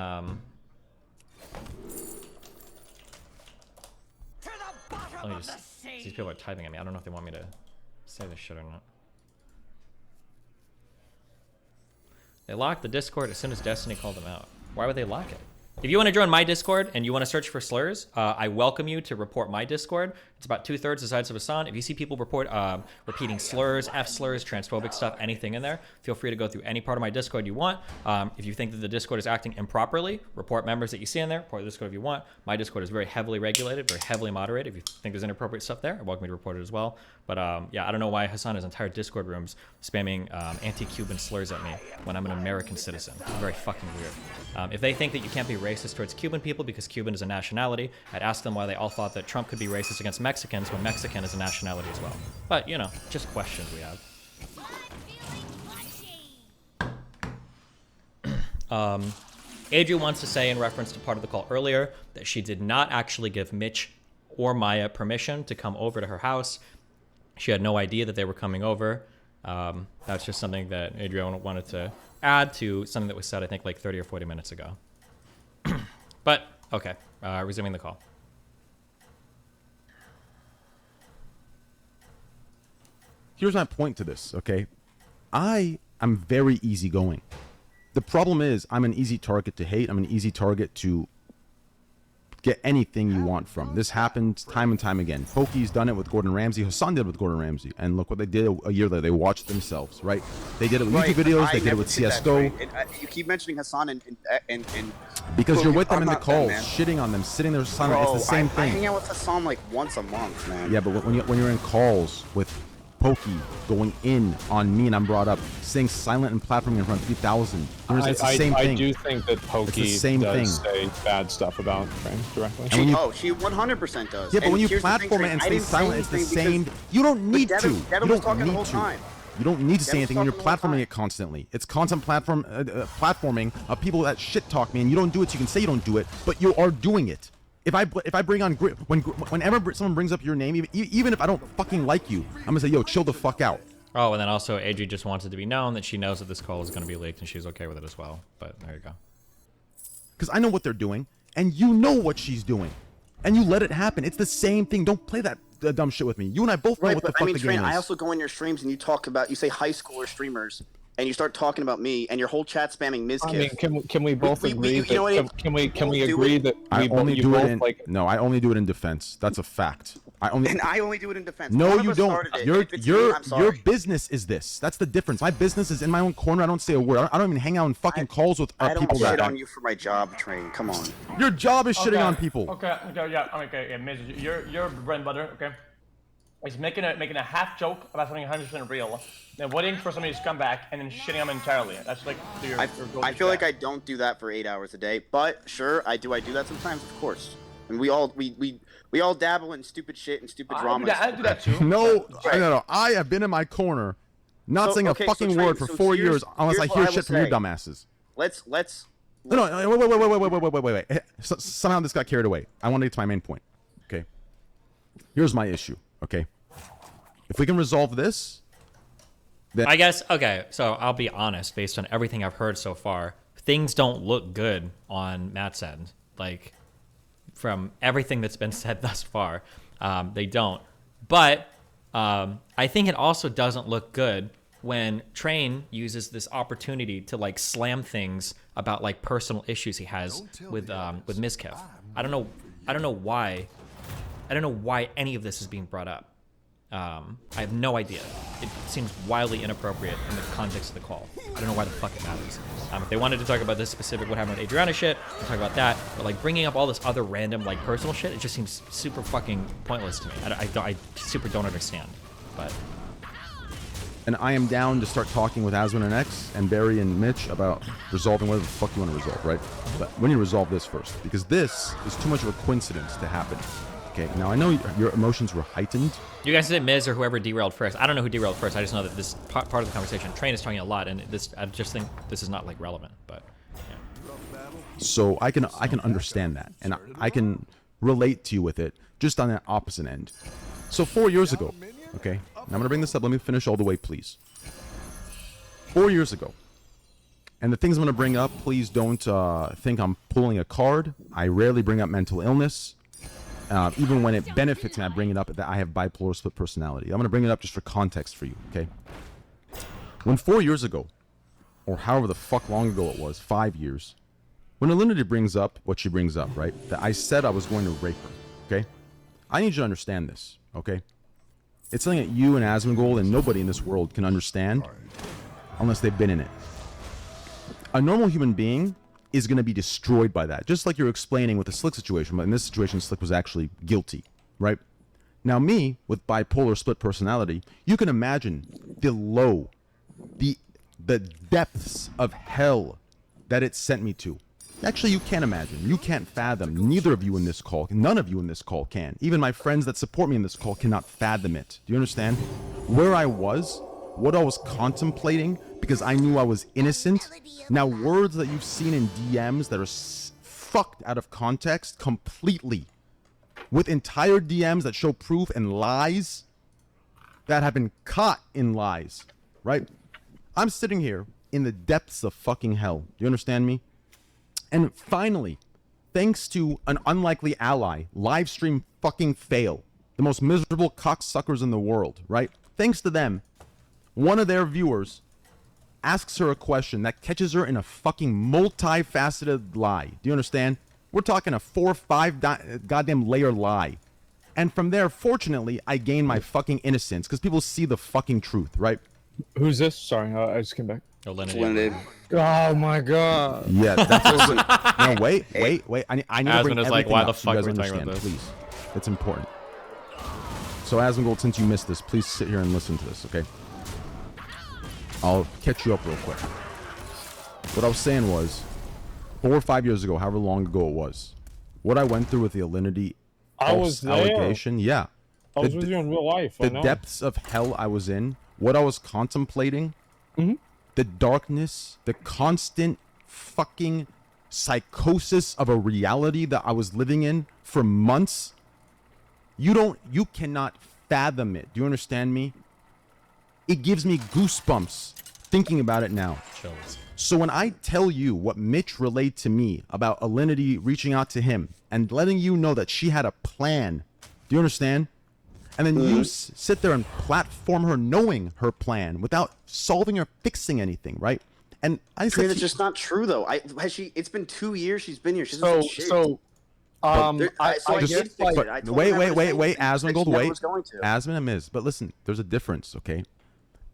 Let me just... These people are typing at me. I don't know if they want me to say this shit or not. They locked the Discord as soon as Destiny called them out. Why would they lock it? If you want to join my Discord and you want to search for slurs, I welcome you to report my Discord. It's about 2/3 the size of Hassan. If you see people repeating slurs, F slurs, transphobic stuff, anything in there, feel free to go through any part of my Discord you want. If you think that the Discord is acting improperly, report members that you see in there, report the Discord if you want. My Discord is very heavily regulated, very heavily moderated. If you think there's inappropriate stuff there, I welcome you to report it as well. But yeah, I don't know why Hassan has entire Discord rooms spamming anti-Cuban slurs at me when I'm an American citizen. It's very fucking weird. If they think that you can't be racist towards Cuban people because Cuban is a nationality, I'd ask them why they all thought that Trump could be racist against Mexicans when Mexican is a nationality as well. But, just questions we have. Adria wants to say in reference to part of the call earlier that she did not actually give Mitch or Maya permission to come over to her house. She had no idea that they were coming over. That's just something that Adria wanted to add to something that was said, I think, like 30 or 40 minutes ago. But, okay, resuming the call. Here's my point to this, okay? I am very easygoing. The problem is I'm an easy target to hate. I'm an easy target to get anything you want from. This happened time and time again. Pokey's done it with Gordon Ramsay. Hassan did it with Gordon Ramsay. And look what they did a year later. They watched themselves, right? They did it with YouTube videos. They did it with CSGO. You keep mentioning Hassan and because you're with them I'm in the not calls, them, man. shitting on them, sitting there silent. Bro, It's the same I thing. hang out with Hassan like once a month, man. Yeah, but when you're in calls with Pokey going in on me and I'm brought up, saying silent and platforming in front of 3,000. It's the same thing. I do think that Pokey does say bad stuff about Train directly. She 100% does. Yeah, but and when you here's the thing, platform it Train, and I stay didn't say silent, it's the anything same. You don't need to. Devin You was don't talking the need whole to. time. You don't need to say Devin was anything when you're talking the whole platforming time. it constantly. It's constant platforming of people that shit talk me, and you don't do it. So you can say you don't do it, but you are doing it. If I bring on whenever someone brings up your name, even if I don't fucking like you, I'm gonna say, yo, chill the fuck out. Oh, and then also Adri just wants it to be known that she knows that this call is going to be leaked and she's okay with it as well. But there you go. Because I know what they're doing, and you know what she's doing, and you let it happen. It's the same thing. Don't play that dumb shit with me. You and I both know what the fuck the game is. I also go in your streams and you talk about, you say high schooler streamers, and you start talking about me, and your whole chat spamming Ms. I mean, can we both agree that? Can we agree that I we only you do both it in like? no, I only do it in defense. That's a fact. I only do it in defense. No, One of you us don't. started it. If it's me, I'm Your sorry. business is this. That's the difference. My business is in my own corner. I don't say a word. I don't even hang out in fucking calls with I don't people shit that. on you for my job, Train. Come on. Your job is shitting on people. Okay, yeah, Miz, your bread and butter, okay? Is making a half joke about something 100% real, then waiting for somebody to come back and then shitting them entirely. That's like your I feel like I don't do that for 8 hours a day, but sure, I do that sometimes, of course. And we all dabble in stupid shit and stupid dramas. I do that too. No. I have been in my corner, not saying a fucking word for 4 years unless I hear shit from you dumbasses. Let's. No, wait. Somehow this got carried away. I want to get to my main point. Okay. Here's my issue. Okay. If we can resolve this, then I guess, okay, so I'll be honest, based on everything I've heard so far, things don't look good on Matt's end. Like, from everything that's been said thus far, they don't. But I think it also doesn't look good when Train uses this opportunity to like slam things about like personal issues he has with Mizkev. I don't know why any of this is being brought up. I have no idea. It seems wildly inappropriate in the context of the call. I don't know why the fuck it matters. If they wanted to talk about this specific what happened with Adriana shit, we'll talk about that. But like bringing up all this other random like personal shit, it just seems super fucking pointless to me. I super don't understand. But and I am down to start talking with Aswin and X and Barry and Mitch about resolving whatever the fuck you want to resolve, right? But we need to resolve this first because this is too much of a coincidence to happen. Okay, now I know your emotions were heightened. You guys said Miz or whoever derailed first. I don't know who derailed first. I just know that this part of the conversation, Train is talking a lot, and I just think this is not like relevant. But yeah. So I can understand that, and I can relate to you with it, just on that opposite end. So 4 years ago, okay, and I'm gonna bring this up. Let me finish all the way, please. 4 years ago, and the things I'm gonna bring up, please don't think I'm pulling a card. I rarely bring up mental illness. Even when it benefits me, I bring it up that I have bipolar split personality. I'm going to bring it up just for context for you, okay? When 4 years ago, or however the fuck long ago it was, 5 years, when Alinity brings up what she brings up, right? That I said I was going to rape her, okay? I need you to understand this, okay? It's something that you and Asmongold and nobody in this world can understand unless they've been in it. A normal human being is going to be destroyed by that. Just like you're explaining with the Slick situation, but in this situation, Slick was actually guilty, right? Now me, with bipolar split personality, you can imagine the depths of hell that it sent me to. Actually, you can't imagine. You can't fathom. Neither of you in this call, none of you in this call can. Even my friends that support me in this call cannot fathom it. Do you understand? Where I was, what I was contemplating, because I knew I was innocent. Now, words that you've seen in DMs that are fucked out of context completely, with entire DMs that show proof and lies that have been caught in lies, right? I'm sitting here in the depths of fucking hell. Do you understand me? And finally, thanks to an unlikely ally, live stream fucking fail, the most miserable cocksuckers in the world, right? Thanks to them, one of their viewers asks her a question that catches her in a fucking multifaceted lie. Do you understand? We're talking a 4 or 5 goddamn layer lie. And from there, fortunately, I gained my fucking innocence because people see the fucking truth, right? Who's this? Sorry, I just came back. Splendid. Oh my god. Yeah, that's what. No, wait. I need to bring Asmon is everything like, why up the so you fuck guys are we talking understand, about this? please. It's important. So, Asmongold, since you missed this, please sit here and listen to this, okay? I'll catch you up real quick. What I was saying was, 4 or 5 years ago, however long ago it was, what I went through with the Alinity I was there. allegation, yeah. I was with you in real life. The depths of hell I was in, what I was contemplating, the darkness, the constant fucking psychosis of a reality that I was living in for months. You cannot fathom it. Do you understand me? It gives me goosebumps thinking about it now. Chills. So when I tell you what Mitch relayed to me about Alinity reaching out to him and letting you know that she had a plan, do you understand? And then you sit there and platform her knowing her plan without solving or fixing anything, right? And I said, That's just not true, though. It's been 2 years she's been here. She's So, shit. I just guess, like, wait, Asmon, Gold, wait. Asmon and Miz, but listen, there's a difference, okay?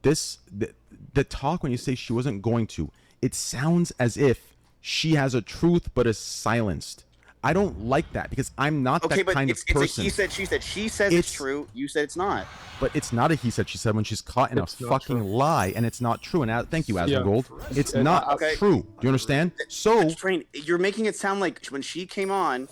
The talk when you say she wasn't going to, it sounds as if she has a truth but is silenced. I don't like that because I'm not that kind of person. It's a he said, she said. She says it's true. You said it's not. But it's not a he said, she said when she's caught in a fucking lie and it's not true. And thank you, Asmongold. It's not true. Do you understand? So, Train, you're making it sound like when she came on,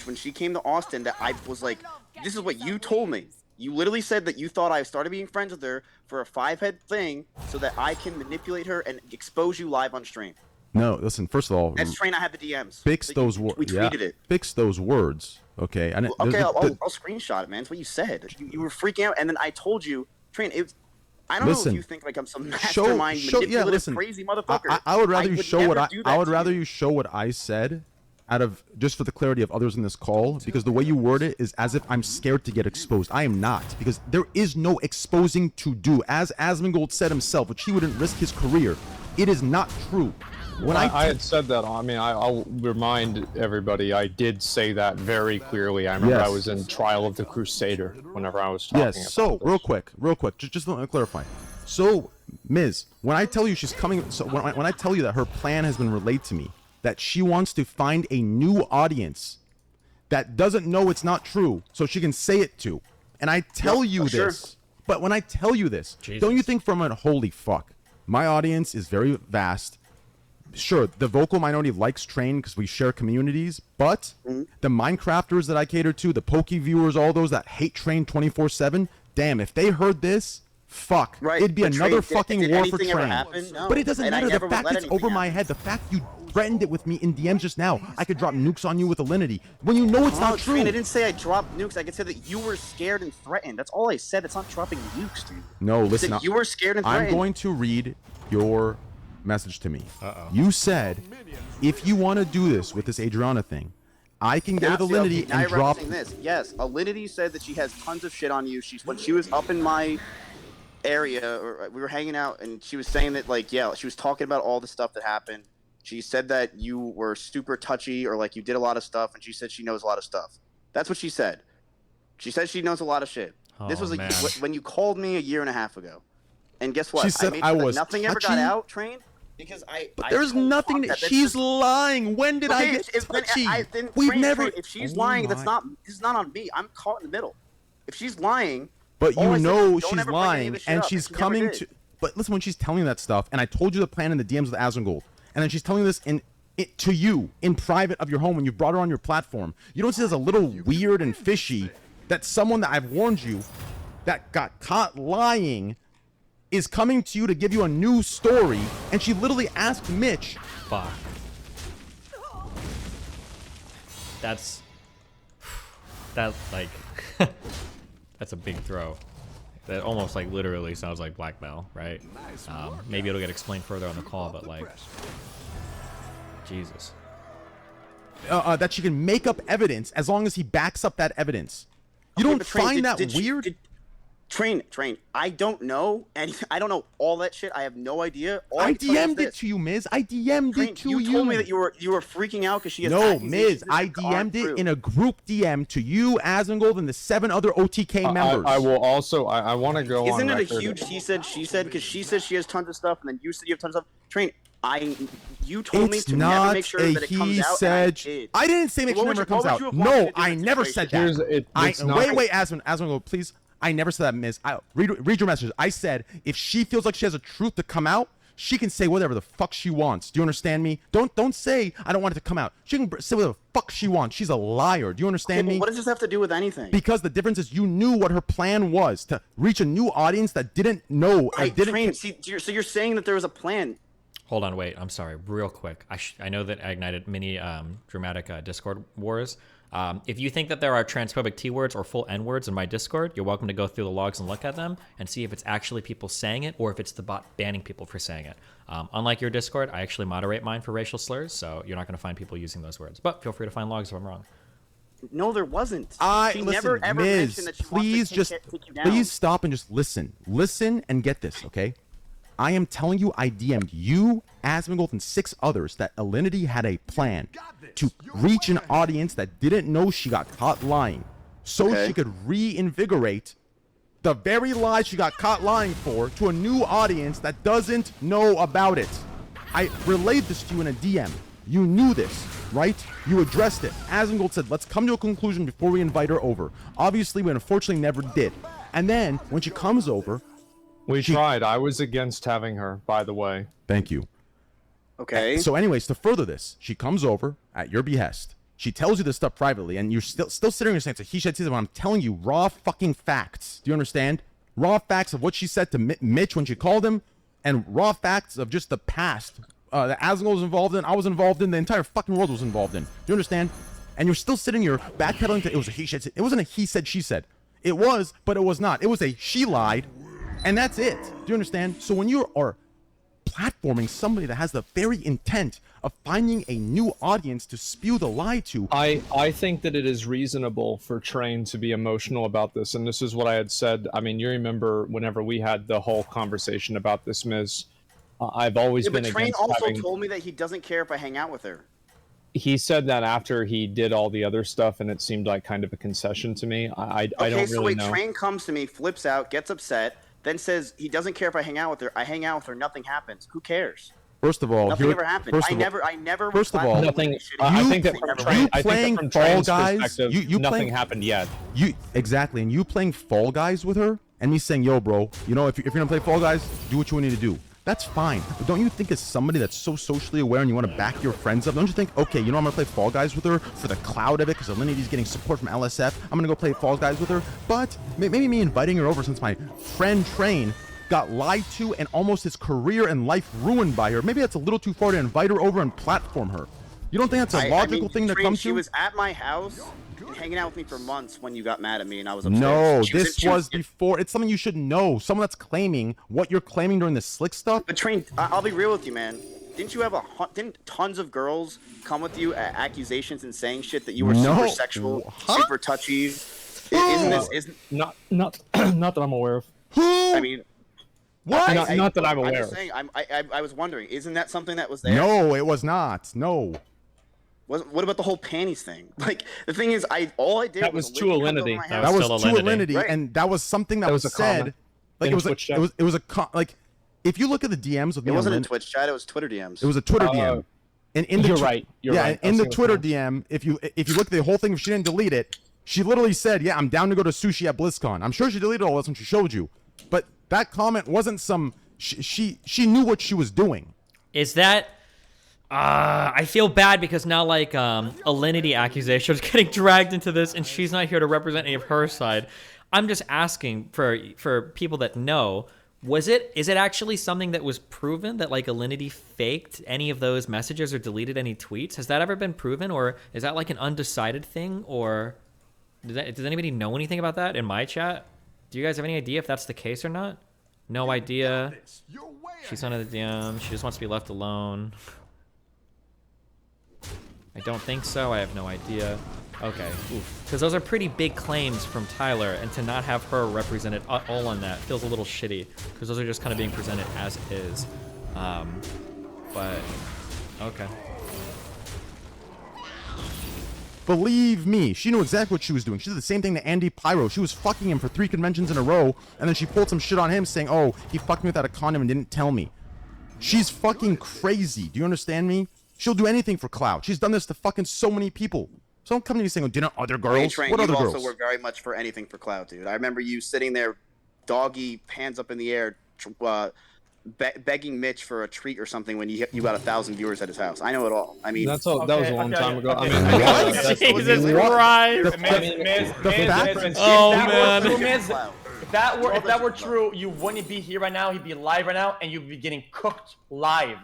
when she came to Austin, that I was like, this is what you told me. You literally said that you thought I started being friends with her for a 5-head thing so that I can manipulate her and expose you live on stream. no, listen, first of all, That's Train. I have the DMs. fix those words. We tweeted it. Fix those words, okay? And I'll screenshot it, man. It's what you said. You were freaking out, and then I told you, Train. I don't know if you think like I'm some mastermind, manipulative, crazy motherfucker. I would rather you show what I would rather you show what I said, out of just for the clarity of others in this call, because the way you word it is as if I'm scared to get exposed. I am not, because there is no exposing to do. As Asmongold said himself, which he wouldn't risk his career. It is not true. When I had said that, I mean, I'll remind everybody, I did say that very clearly. I remember I was in Trial of the Crusader whenever I was talking about this. real quick, just let me clarify. So, Miz, when I tell you she's coming, so when I tell you that her plan has been relayed to me, that she wants to find a new audience that doesn't know it's not true, so she can say it to, and I tell you this, but when I tell you this, don't you think from a holy fuck, my audience is very vast. Sure, the vocal minority likes Train because we share communities, but the Minecrafters that I cater to, the Poke viewers, all those that hate Train 24/7, damn, if they heard this, fuck, it'd be another fucking war for Train. No. But it doesn't matter. The fact it's over my head, the fact you threatened it with me in DMs just now, I could drop nukes on you with Alinity when you know it's not true. Train, I didn't say I dropped nukes. I could say that you were scared and threatened. That's all I said. It's not dropping nukes, dude. No, listen. You were scared and threatened. I'm going to read your message to me. You said, if you want to do this with this Adriana thing, I can get with Alinity and drop. This. Yes, Alinity said that she has tons of shit on you. When she was up in my area, or we were hanging out, and she was saying that, like, yeah, she was talking about all the stuff that happened. She said that you were super touchy, or like you did a lot of stuff, and she said she knows a lot of stuff. That's what she said. She said she knows a lot of shit. This was when you called me a year and a half ago. And guess what? She said I was nothing touchy? ever got out, Train, because there's nothing that she's lying. When did I get touchy? We've never. If she's lying, this is not on me. I'm caught in the middle. If she's lying, but you know she's lying, and she's coming to. But listen, when she's telling that stuff, and I told you the plan in the DMs with Asmongold, and then she's telling this to you in private of your home when you brought her on your platform. You don't see it as a little weird and fishy that someone that I've warned you that got caught lying is coming to you to give you a new story, and she literally asked Mitch. Fuck. That's like that's a big throw. That almost like literally sounds like blackmail, right? Maybe it'll get explained further on the call, but like, Jesus. That she can make up evidence as long as he backs up that evidence. You don't find that weird? Train. I don't know anything. I don't know all that shit. I have no idea. All I can tell you is DM'd it this. to you, Miz. I DM'd Train, it to you told me that you were freaking out because she has No, accusations Miz, that I aren't DM'd it true. in a group DM to you, Asmongold, and the 7 other OTK members. I will also. I want to go Isn't on it record. a huge he said she said because she says she has tons of stuff and then you said you have tons of stuff. Train. You told me It's to not never make sure a that it comes he out. said. And I did. I didn't say make What sure would never you- comes what out. would you have wanted No, to do I in this never said situation? that. It's not- Wait, Asmongold, please. I never said that, Miz. Read your messages. I said if she feels like she has a truth to come out, she can say whatever the fuck she wants. Do you understand me? Don't say I don't want it to come out. She can say whatever the fuck she wants. She's a liar. Do you understand Okay, me? what does this have to do with anything? Because the difference is you knew what her plan was to reach a new audience that didn't know. Train. See, so you're saying that there was a plan. Hold on, wait. I'm sorry. Real quick. I know that I ignited many dramatic Discord wars. If you think that there are transphobic T words or full N words in my Discord, you're welcome to go through the logs and look at them and see if it's actually people saying it or if it's the bot banning people for saying it. Unlike your Discord, I actually moderate mine for racial slurs, so you're not going to find people using those words. But feel free to find logs if I'm wrong. No, there wasn't. She Listen, never ever Miz, mentioned that she please wants to take you down. please stop and just listen. Listen and get this, okay? I am telling you, I DM'd you, Asmongold, and 6 others that Alinity had a plan to reach an audience that didn't know she got caught lying, so she could reinvigorate the very lies she got caught lying for to a new audience that doesn't know about it. I relayed this to you in a DM. You knew this, right? You addressed it. Asmongold said, let's come to a conclusion before we invite her over. Obviously, we unfortunately never did. And then, when she comes over... We tried. I was against having her, by the way. Thank you. Okay. So anyways, to further this, she comes over at your behest. She tells you this stuff privately, and you're still sitting there saying, it's a he said, when I'm telling you raw fucking facts. Do you understand? Raw facts of what she said to Mitch when she called him, and raw facts of just the past that Asmongold was involved in, I was involved in, the entire fucking world was involved in. Do you understand? And you're still sitting here backpedaling to it was a he said. It wasn't a he said, she said. It was, but it was not. It was a she lied, and that's it. Do you understand? So when you are platforming somebody that has the very intent of finding a new audience to spew the lie to, I think that it is reasonable for Train to be emotional about this, and this is what I had said. I mean, you remember whenever we had the whole conversation about this, Miz. I've always been but Train against also having... told me that he doesn't care if I hang out with her. He said that after he did all the other stuff, and it seemed like kind of a concession to me. I don't Okay, so really wait, know. Train comes to me, flips out, gets upset, then says he doesn't care if I hang out with her. I hang out with her, nothing happens. Who cares? first of all, Nothing ever happened. I never. First of all, Nothing. I I think that you from Train, I think playing that from Fall Train's Guys, perspective, you nothing playing- happened yet. you exactly, and you playing Fall Guys with her, and me saying, "Yo, bro, you know, if you're gonna play Fall Guys, do what you need to do." That's fine. But don't you think as somebody that's so socially aware and you want to back your friends up, don't you think, okay, you know, I'm gonna play Fall Guys with her for the cloud of it because Alinity's getting support from LSF. I'm gonna go play Fall Guys with her, but maybe me inviting her over since my friend Train got lied to and almost his career and life ruined by her. Maybe that's a little too far to invite her over and platform her. You don't think that's a logical thing to Train, come she to? was at my house and hanging out with me for months when you got mad at me and I was upset. No, She this was before. It's something you should know. Someone that's claiming what you're claiming during the slick stuff. But Train, I'll be real with you, man. Didn't you have didn't tons of girls come with you at accusations and saying shit that you were No. super sexual, Huh? super touchy? Isn't Not that I'm aware of. Who? I mean, What? Not that I'm I'm aware just of. saying. I was wondering, isn't that something that was there? No, it was not. No. What about the whole panties thing? Like the thing is, all I did That was was to Alinity. That That was still to Alinity. Alinity, Right. and that was something that, That was was a said. comment Like in it was Twitch chat. it was like if you look at the DMs of It me wasn't in on Alin- Twitch chat. It was Twitter DMs. it was a Twitter DM. And in the You're tw- right. You're yeah, right. and in the I've seen Twitter those DM, if you look at the whole thing, if she didn't delete it, she literally said, "Yeah, I'm down to go to sushi at BlizzCon." I'm sure she deleted all this when she showed you, but that comment wasn't some. She knew what she was doing. Is that? I feel bad because now like Alinity accusations getting dragged into this, and she's not here to represent any of her side. I'm just asking for people that know. Is it actually something that was proven that like Alinity faked any of those messages or deleted any tweets? Has that ever been proven, or is that like an undecided thing? Or does anybody know anything about that in my chat? Do you guys have any idea if that's the case or not? No idea. She's under the DM. She just wants to be left alone. I don't think so. I have no idea. Okay, because those are pretty big claims from Tyler, and to not have her represented all on that feels a little shitty, because those are just kind of being presented as is. But, okay. Believe me, she knew exactly what she was doing. She did the same thing to Andy Pyro. She was fucking him for 3 conventions in a row, and then she pulled some shit on him saying, oh, he fucked me without a condom and didn't tell me. She's fucking crazy. Do you understand me? She'll do anything for clout. She's done this to fucking so many people. So don't come to me saying, oh, didn't other girls? Train, what you other also girls? were very much for anything for clout, dude. I remember you sitting there, doggy, hands up in the air, begging Mitch for a treat or something when you got 1,000 viewers at his house. I know it all. I mean, that was a long time ago. I mean, What? Jesus Christ! Oh man! If that were true, you wouldn't be here right now. He'd be live right now, and you'd be getting cooked live.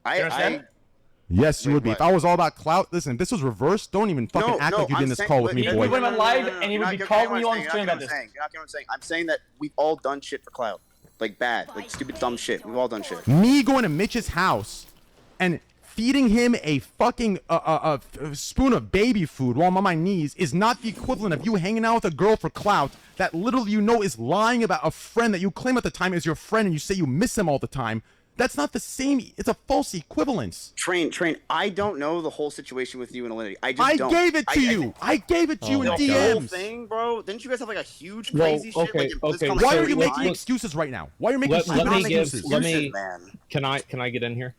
You understand? Yes, you would be. If I was all about clout, listen, if this was reversed, don't even fucking act like you'd be in this call with me, boy. He would have been live, and he would be calling you on stream about this. You're not getting what I'm saying. I'm saying that we've all done shit for clout. Like bad, like stupid, dumb shit. We've all done shit. Me going to Mitch's house and feeding him a fucking a spoon of baby food while I'm on my knees is not the equivalent of you hanging out with a girl for clout that literally you know is lying about a friend that you claim at the time is your friend and you say you miss him all the time. That's not the same. It's a false equivalence. Train. I don't know the whole situation with you and Alinity. I don't. Gave it to you. I gave it to you in DMs. The whole thing, bro. Didn't you guys have like a huge crazy shit? Okay. Why are you making excuses right now? Why are you making excuses? Can I get in here?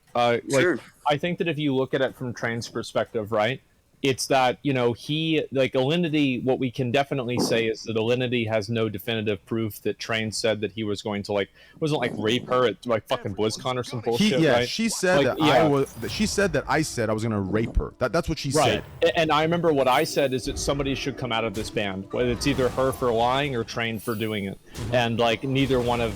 Sure. I think that if you look at it from Train's perspective, right? It's that, you know, Alinity, what we can definitely say is that Alinity has no definitive proof that Train said that he was going to, wasn't rape her at, fucking BlizzCon or some bullshit, right? She said she said that I said I was going to rape her. That's what she said. And I remember what I said is that somebody should come out of this band, whether it's either her for lying or Train for doing it. And, neither one of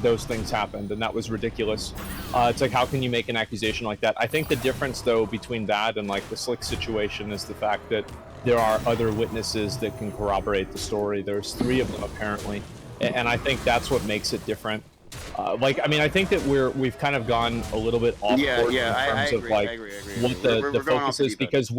those things happened, and that was ridiculous. It's how can you make an accusation like that? I think the difference, though, between that and, the Slick situation is the fact that there are other witnesses that can corroborate the story. There's 3 of them apparently, and I think that's what makes it different. I think that we've kind of gone a little bit off course in terms of what the focus is, because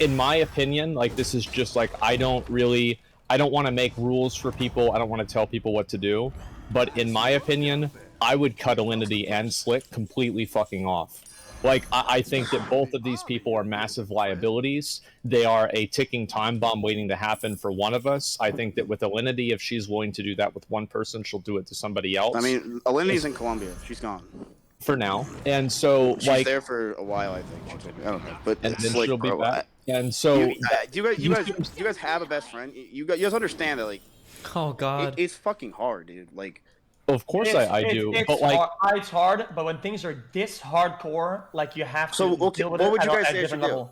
in my opinion, this is just I don't want to make rules for people. I don't want to tell people what to do, but in my opinion, I would cut Alinity and Slick completely fucking off. I think that both of these people are massive liabilities. They are a ticking time bomb waiting to happen for one of us. I think that with Alinity, if she's willing to do that with one person, she'll do it to somebody else. I mean, Alinity's in Colombia. She's gone. For now. And so, she's there for a while, I think. She told me. I don't know. But and then she'll be back. And so... Do you guys have a best friend? You guys understand that, oh, God. It's fucking hard, dude. Of course I do, but it's hard, but when things are this hardcore, you have to deal with what would it you guys at say a different level.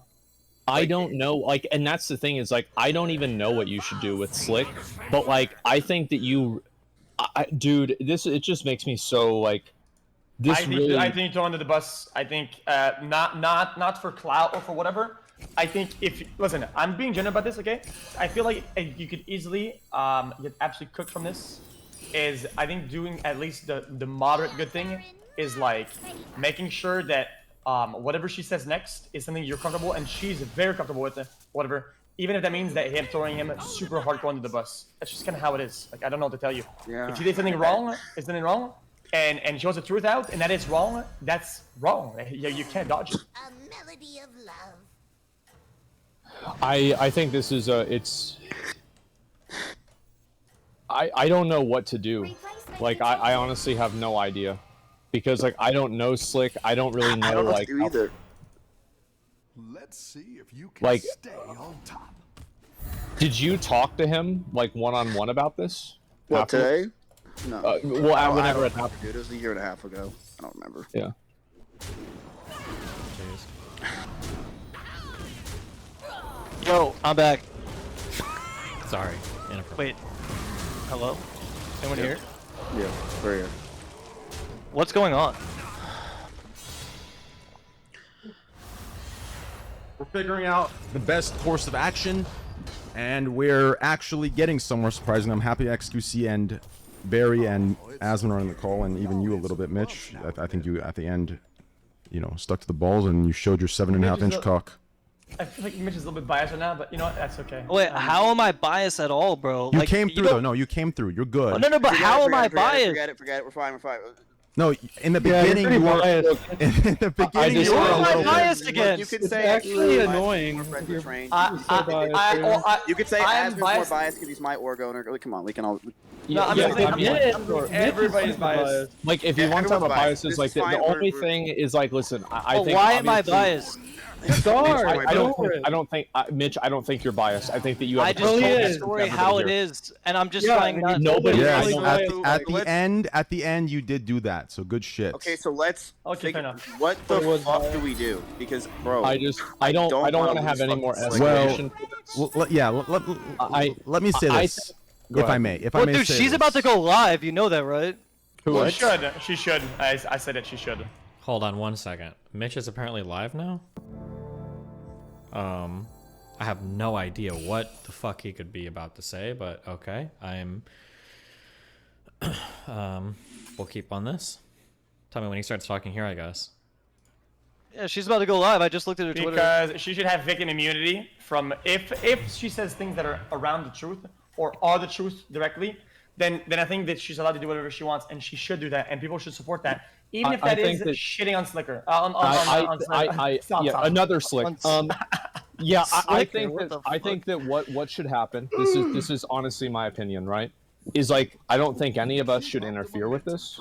I don't know, and that's the thing is, I don't even know what you should do with Slick, but I think that dude, it just makes me so I think you're under the bus. I think not for clout or for whatever. I think listen, I'm being general about this, okay? I feel like you could easily get absolutely cooked from this. Is I think doing at least the moderate good thing is making sure that whatever she says next is something you're comfortable and she's very comfortable with it, whatever, even if that means that him throwing him super hardcore under the bus. That's just kind of how it is. I don't know what to tell you. Yeah. If she did something wrong, and she wants the truth out and that is wrong, that's wrong. You can't dodge it. A melody of love. I think this is I don't know what to do. I honestly have no idea, because I don't know Slick. I don't really know I don't know what to do either. Let's see if you can stay on top. Did you talk to him one-on-one about this? What, today? No. Whenever it happened. Dude, it was a year and a half ago. I don't remember. Yeah. Yo, I'm back. Sorry. Wait. Hello? Anyone here? Yeah, we're here. What's going on? We're figuring out the best course of action, and we're actually getting somewhere surprising. I'm happy XQC and Barry and Asman are on the call, and even you a little bit, Mitch. I think you, at the end, stuck to the balls, and you showed your 7.5-inch cock. I feel like Mitch is a little bit biased right now, but you know what? That's okay. Wait, how am I biased at all, bro? You like, came through though. No, you came through. You're good. Oh, no, but how am I biased? Forget it. We're fine. No, in the beginning you were. In the beginning you were a Who am I little bit. biased against? You could It's say actually annoying. We're friends with Train. You could say I am Asmon's more biased. biased because he's my org owner. Come on, we can all. No, I'm Yeah, saying everybody's biased. Like, if you Yeah, want to talk about everyone's biased. biases, This like is the fine. only We're- thing is like, listen, I Well, think. why am I obviously- biased? I don't think, Mitch. I don't think you're biased. I think that you have. I a just told personal the bias story against how it everybody here. is, and I'm just Yeah, trying not. nobody- Yes, I don't at the end, you did do that. So good shit. Okay, so let's. Okay, fair enough. What the It was fuck biased. do we do? Because, bro, I don't wanna want to have lose any more fucking sleep. escalation. Let me say this, Go if I ahead. may. If I Well, may dude, say she's this. about to go live. You know that, right? Well, she should. I said it. She should. Hold on 1 second. Mitch is apparently live now. I have no idea what the fuck he could be about to say, but okay. We'll keep on this. Tell me when he starts talking here, I guess. Yeah, she's about to go live. I just looked at her Twitter. Because she should have victim immunity from if she says things that are around the truth or are the truth directly, then I think that she's allowed to do whatever she wants, and she should do that, and people should support that, even if I that is think that- shitting on Slicker. Yeah, another slick. Yeah, I Slicker, think what that the fuck? what should happen. This is honestly my opinion, right? Is like I don't think any of us should interfere with this.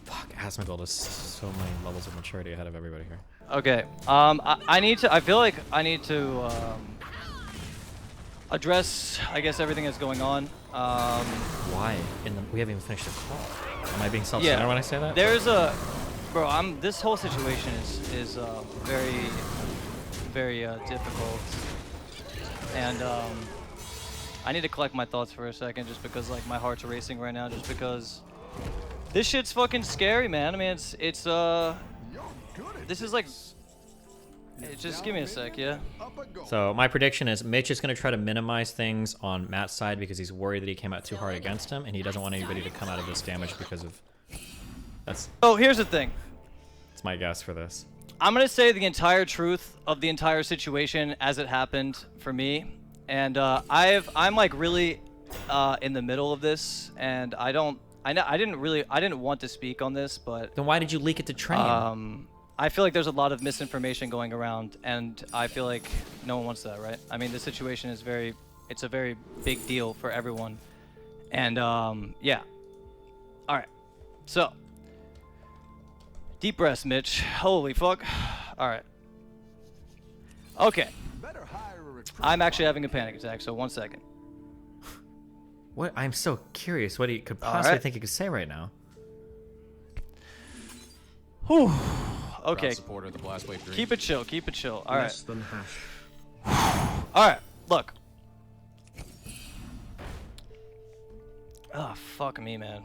Fuck, Asmongold is so many levels of maturity ahead of everybody here. Okay. I need to. I feel like I need to address, I guess, everything that's going on. Why? We haven't even finished the call. Am I being self-centered when I say that? There's a, bro. This whole situation is very, very difficult, and I need to collect my thoughts for a second, just because like my heart's racing right now, just because this shit's fucking scary, man. I mean, it's this is like. Just give me a sec, yeah? So my prediction is Mitch is going to try to minimize things on Matt's side because he's worried that he came out too hard against him, and he doesn't want anybody to come out of this damage because of... That's Here's the thing. my guess for this. I'm going to say the entire truth of the entire situation as it happened for me. And I'm like really in the middle of this, and I didn't want to speak on this, but... Then why did you leak it to Train? I feel like there's a lot of misinformation going around, and I feel like no one wants that, right? I mean, the situation is it's a very big deal for everyone. And, yeah. All right. So, deep breaths, Mitch. Holy fuck. All right. Okay. I'm actually having a panic attack, so 1 second. What? I'm so curious what he could possibly think he could say right now. Whew. Okay. Supporter of the Blast Wave 3. Keep it chill. Keep it chill. All right. Less than hash. All right. Look. Oh, fuck me, man.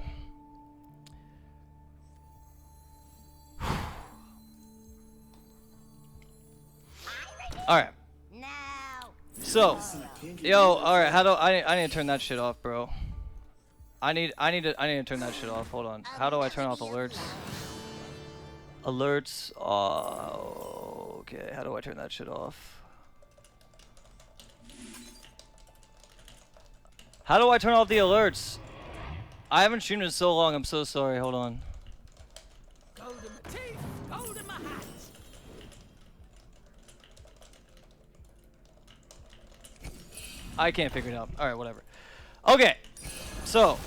All right. So, yo, all right. How do I need to turn that shit off, bro? I need to turn that shit off. Hold on. How do I turn off alerts? Alerts. Okay. How do I turn that shit off? How do I turn off the alerts? I haven't streamed in so long. I'm so sorry. Hold on. I can't figure it out. All right, whatever. Okay. So,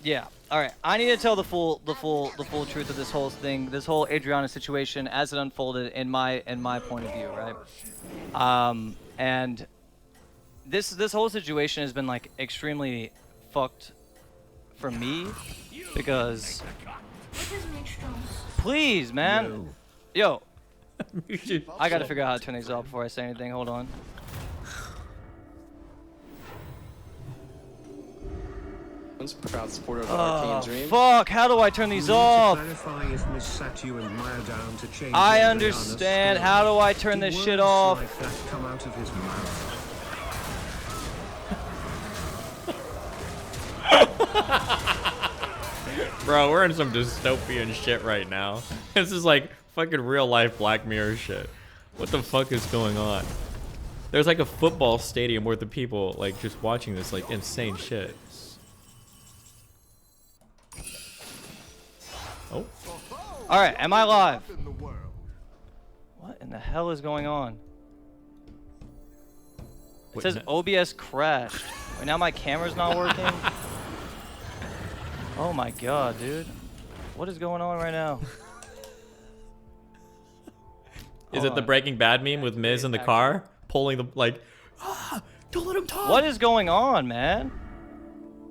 yeah. All right. I need to tell the full truth of this whole thing, this whole Adriana situation as it unfolded in my point of view, right? And this whole situation has been like extremely fucked for me because please, man. Yo. I got to figure out how to turn these off before I say anything. Hold on. Proud supporter of the Arcane Dream. Fuck, how do I turn these off? I I understand. How do I turn this shit off? Bro, we're in some dystopian shit right now. This is like fucking real life Black Mirror shit. What the fuck is going on? There's like a football stadium worth of people like just watching this like insane shit. Oh. All right, am I live? What in the hell is going on? It says OBS crashed. Wait, now my camera's not working. Oh my god, dude. What is going on right now? Is it the Breaking Bad meme with Miz in the car pulling the like? Don't let him talk. What is going on, man?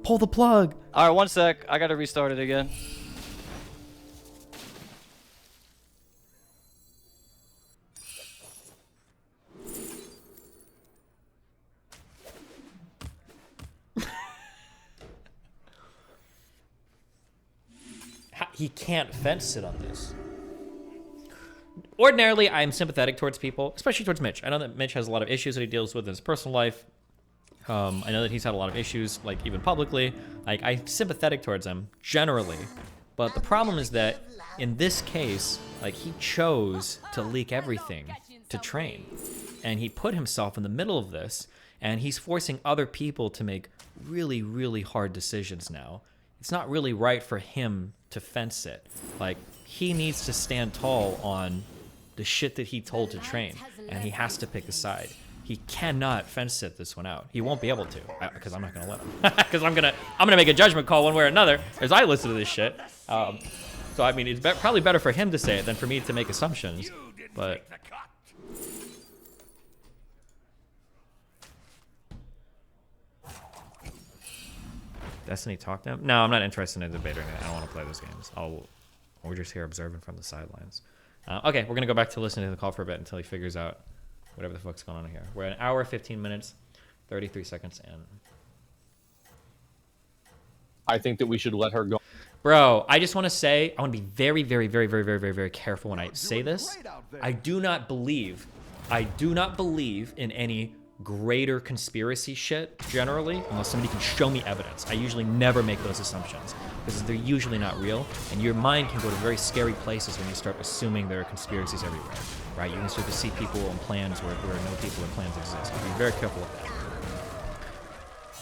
Pull the plug. All right, 1 sec. I gotta restart it again. He can't fence sit on this. Ordinarily, I'm sympathetic towards people, especially towards Mitch. I know that Mitch has a lot of issues that he deals with in his personal life. I know that he's had a lot of issues, like even publicly. Like, I'm sympathetic towards him, generally. But the problem is that in this case, like, he chose to leak everything to train. And he put himself in the middle of this, and he's forcing other people to make really, really hard decisions now. It's not really right for him to fence it. Like, he needs to stand tall on the shit that he told to train, and he has to pick a side. He cannot fence sit this one out. He won't be able to, because I'm not gonna let him. Because I'm gonna make a judgment call one way or another as I listen to this shit. So I mean, it's probably better for him to say it than for me to make assumptions. But Destiny talk to him? No, I'm not interested in debating it. I don't want to play those games. We're just here observing from the sidelines. Okay, we're gonna go back to listening to the call for a bit until he figures out whatever the fuck's going on here. We're at 1 hour, 15 minutes, 33 seconds in. I think that we should let her go. Bro, I just want to say, I want to be very, very, very, very, very, very, very careful when I say this. I do not believe in any greater conspiracy shit, generally, unless somebody can show me evidence. I usually never make those assumptions, because they're usually not real, and your mind can go to very scary places when you start assuming there are conspiracies everywhere, right? You can start to see people and plans where no people and plans exist. Be very careful with that.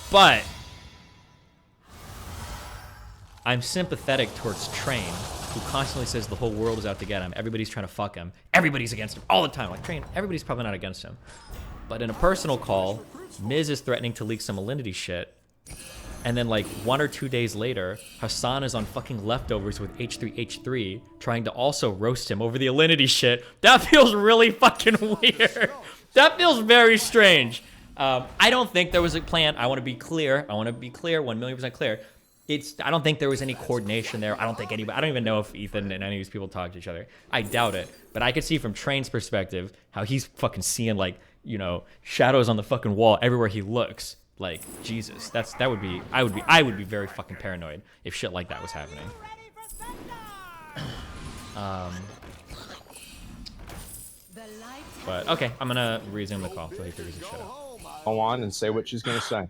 But I'm sympathetic towards Train, who constantly says the whole world is out to get him. Everybody's trying to fuck him. Everybody's against him all the time. Like, Train, everybody's probably not against him. But in a personal call, Miz is threatening to leak some Alinity shit. And then like 1 or 2 days later, Hassan is on fucking leftovers with H3H3 trying to also roast him over the Alinity shit. That feels really fucking weird. That feels very strange. I don't think there was a plan. I want to be clear. 1,000,000% clear. I don't think there was any coordination there. I don't even know if Ethan and any of these people talk to each other. I doubt it. But I could see from Train's perspective how he's fucking seeing like, you know, shadows on the fucking wall everywhere he looks. Like, Jesus, I would be very fucking paranoid if shit like that was happening. But okay, I'm gonna resume the call until he figures his shit out. Go on and say what she's gonna say.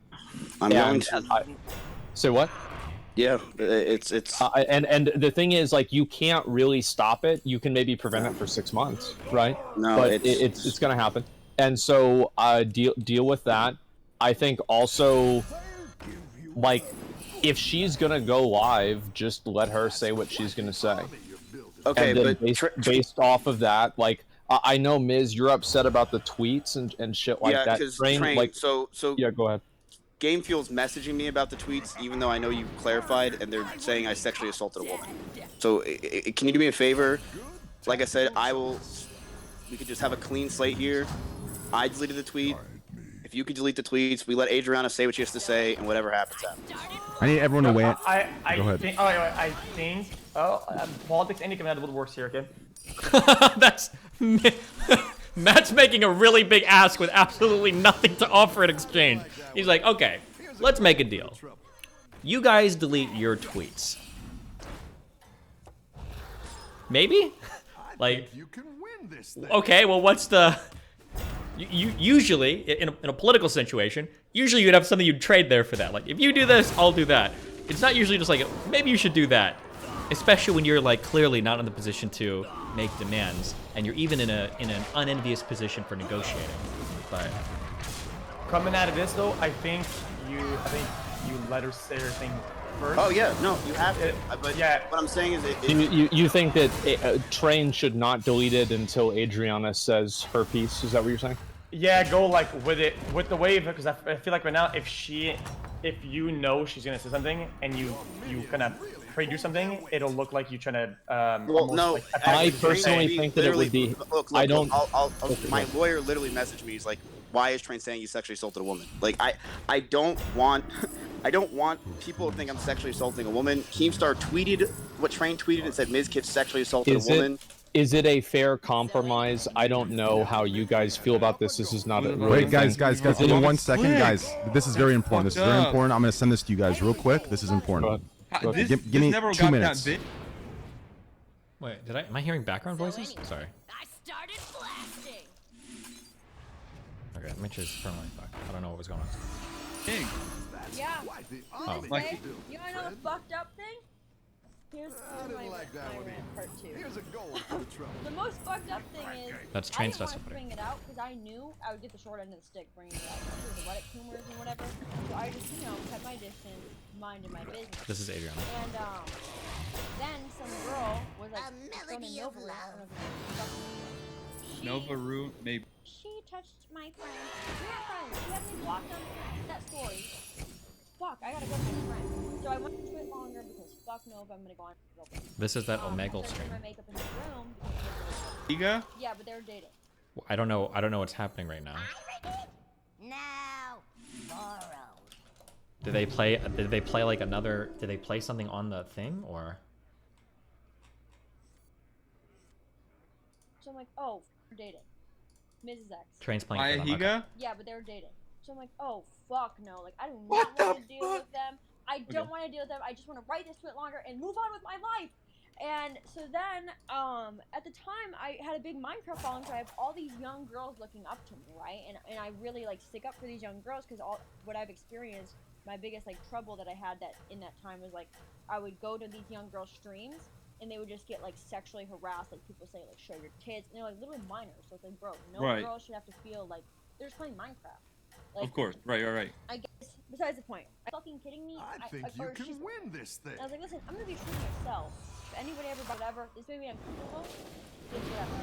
I'm going to. Say what? Yeah, it's and the thing is, like, you can't really stop it. You can maybe prevent it for 6 months, right? No, but it's gonna happen. And so deal with that. I think also, like, if she's gonna go live, just let her say what she's gonna say. Okay, and then but based off of that, like, I know, Miz, you're upset about the tweets and shit like that. Train, like, so yeah, go ahead. Game Fuel's messaging me about the tweets, even though I know you clarified, and they're saying I sexually assaulted a woman. So can you do me a favor? Like I said, we could just have a clean slate here. I deleted the tweet. If you could delete the tweets, we let Adriana say what she has to say, and whatever happens, happens. I need everyone to wait. Go ahead. I think. Politics and incompatible works here, okay? That's Matt's making a really big ask with absolutely nothing to offer in exchange. He's like, okay, let's make a deal. You guys delete your tweets. Maybe? Like, okay, well, what's the... Usually, in a political situation, usually you'd have something you'd trade there for that. Like, if you do this, I'll do that. It's not usually just like, maybe you should do that. Especially when you're, like, clearly not in the position to make demands, and you're even in an unenvious position for negotiating. But coming out of this though, I think you let her say her thing first. Oh yeah, no, you have to. But yeah, what I'm saying is, You think that Train should not delete it until Adriana says her piece? Is that what you're saying? Yeah, go like with the wave, because I feel like right now if you know she's gonna say something and you kind of pre-do something, it'll look like you trying to well, no, like, I personally think that it would be. Look, I don't. My lawyer literally messaged me. He's like, "Why is Train saying you sexually assaulted a woman?" Like, I don't want people to think I'm sexually assaulting a woman. Keemstar tweeted what Train tweeted and said Mizkif sexually assaulted a woman. Is it a fair compromise? I don't know how you guys feel about this. This is not a real Wait, guys, thing. give me 1 second, guys. This is very important. This is very important. I'm gonna send this to you guys real quick. This is important. Give me 2 minutes. wait, am I hearing background voices? Sorry. I started blasting. Okay, Mitch is permanently fucked. I don't know what was going on. Yeah. Oh. You wanna know the fucked up thing? Here's my part two. The most fucked up thing is That's I Train didn't want stuff to bring it out because I knew I would get the short end of the stick bringing it out, especially the Reddit humors and whatever. So I just, kept my distance, minded my business. This is Adriana. And then some girl was like, from Novaru. I don't know if you know. Novaru, maybe. She touched my friend. We're not friends. She had me blocked on that story. Fuck, I gotta go to my friend. So I went to it longer because fuck no if I'm gonna go on. This is that Omegle stream. My makeup in the room. Iga? Yeah, but they're dating. I don't know what's happening right now. Now, borrow. Did they play like another? Did they play something on the thing or? So I'm like, oh, we're dating. Mrs. X. Train's playing for them. Higa? Yeah, but they're dating. So I'm like, oh, fuck no. Like, I do not want to deal with them. I don't want to deal with them. I just want to write this tweet longer and move on with my life. And so then, at the time, I had a big Minecraft following, so I have all these young girls looking up to me, right? And I really, like, stick up for these young girls because all what I've experienced, my biggest, like, trouble that I had in that time was, like, I would go to these young girls' streams, and they would just get, like, sexually harassed. Like, people say, like, show your tits. And they're, like, little minors. So it's like, bro, no girl should have to feel like they're just playing Minecraft. Like, Of course, right. I guess, besides the point. Are you fucking kidding me? I think you can win this thing. I was like, listen, I'm gonna be true to myself. If anybody ever, whatever, this made me uncomfortable, just whatever.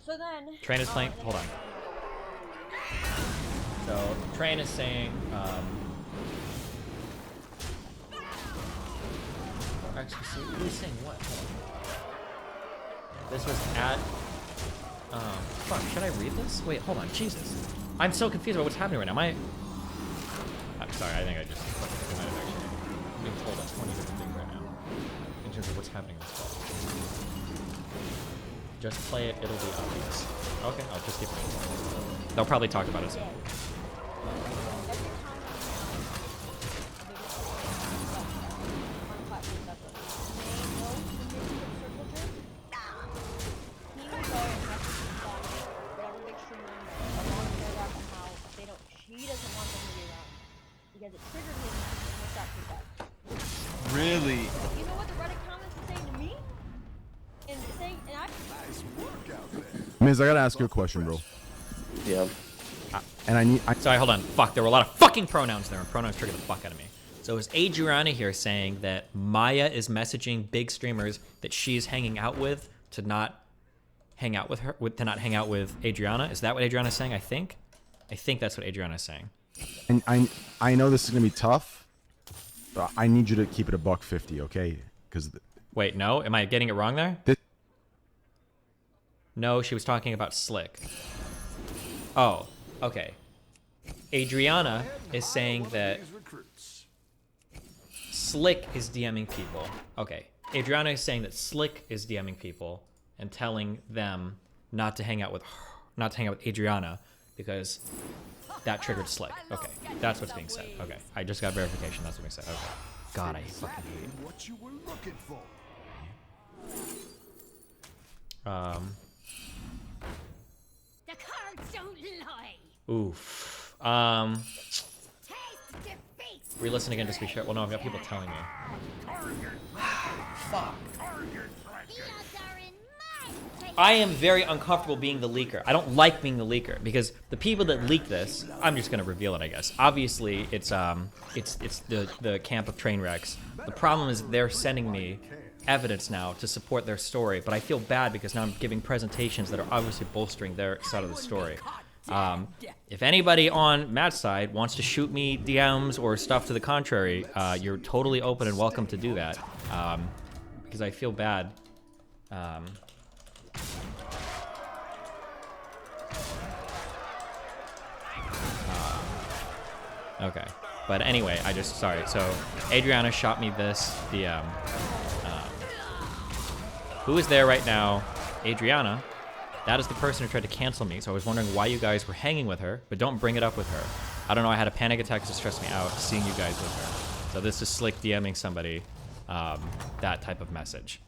So then... Train is playing, hold on. So, Train is saying, actually, see, who's saying what? Hold on. This was at, fuck, should I read this? Wait, hold on, Jesus. I'm so confused about what's happening right now. I'm sorry, I think I just fucking might have actually been told a 20 different things right now. In terms of what's happening in this call. Just play it, it'll be obvious. Okay, I'll just keep it. They'll probably talk about it soon. Because it triggered him to stop that. Really? You know what the Reddit comments are saying to me? And saying, and I... Nice work out there. Miz, I gotta ask you a question, bro. Yeah. And Sorry, hold on. Fuck, there were a lot of fucking pronouns there, and pronouns trigger the fuck out of me. So is Adriana here saying that Maya is messaging big streamers that she's hanging out with to not hang out with her, to not hang out with Adriana? Is that what Adriana's saying? I think that's what Adriana's saying. And I know this is gonna be tough, but I need you to keep it a $150, okay? Because wait, no, am I getting it wrong there? No, she was talking about Slick. Oh, okay. Adriana is saying that Slick is DMing people. Okay, Adriana is saying that Slick is DMing people and telling them not to hang out with Adriana because that triggered Slick. Okay, that's what's being said. Okay, I just got verification. That's what's being said. Okay. God, I fucking hate it. What you were looking for. The cards don't lie. Oof. Re-listen again just to be sure. Well, no, I've got people telling me. Fuck. I am very uncomfortable being the leaker. I don't like being the leaker because the people that leak this, I'm just gonna reveal it, I guess. Obviously, it's the camp of train wrecks. The problem is they're sending me evidence now to support their story, but I feel bad because now I'm giving presentations that are obviously bolstering their side of the story. If anybody on Matt's side wants to shoot me DMs or stuff to the contrary, you're totally open and welcome to do that. Because I feel bad. Okay, but anyway, sorry. So Adriana shot me this DM. Who is there right now? Adriana. That is the person who tried to cancel me, so I was wondering why you guys were hanging with her, but don't bring it up with her. I don't know, I had a panic attack because it stressed me out seeing you guys with her. So this is Slick DMing somebody that type of message.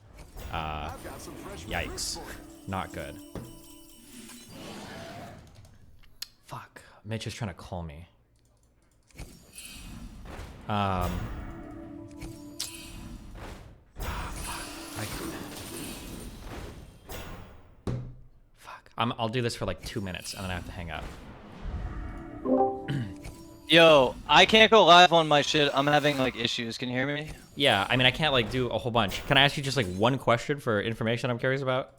Yikes. Not good. Fuck. Mitch is trying to call me. I'll do this for like 2 minutes and then I have to hang up. Yo, I can't go live on my shit. I'm having like issues. Can you hear me? Yeah, I mean, I can't like do a whole bunch. Can I ask you just like one question for information I'm curious about?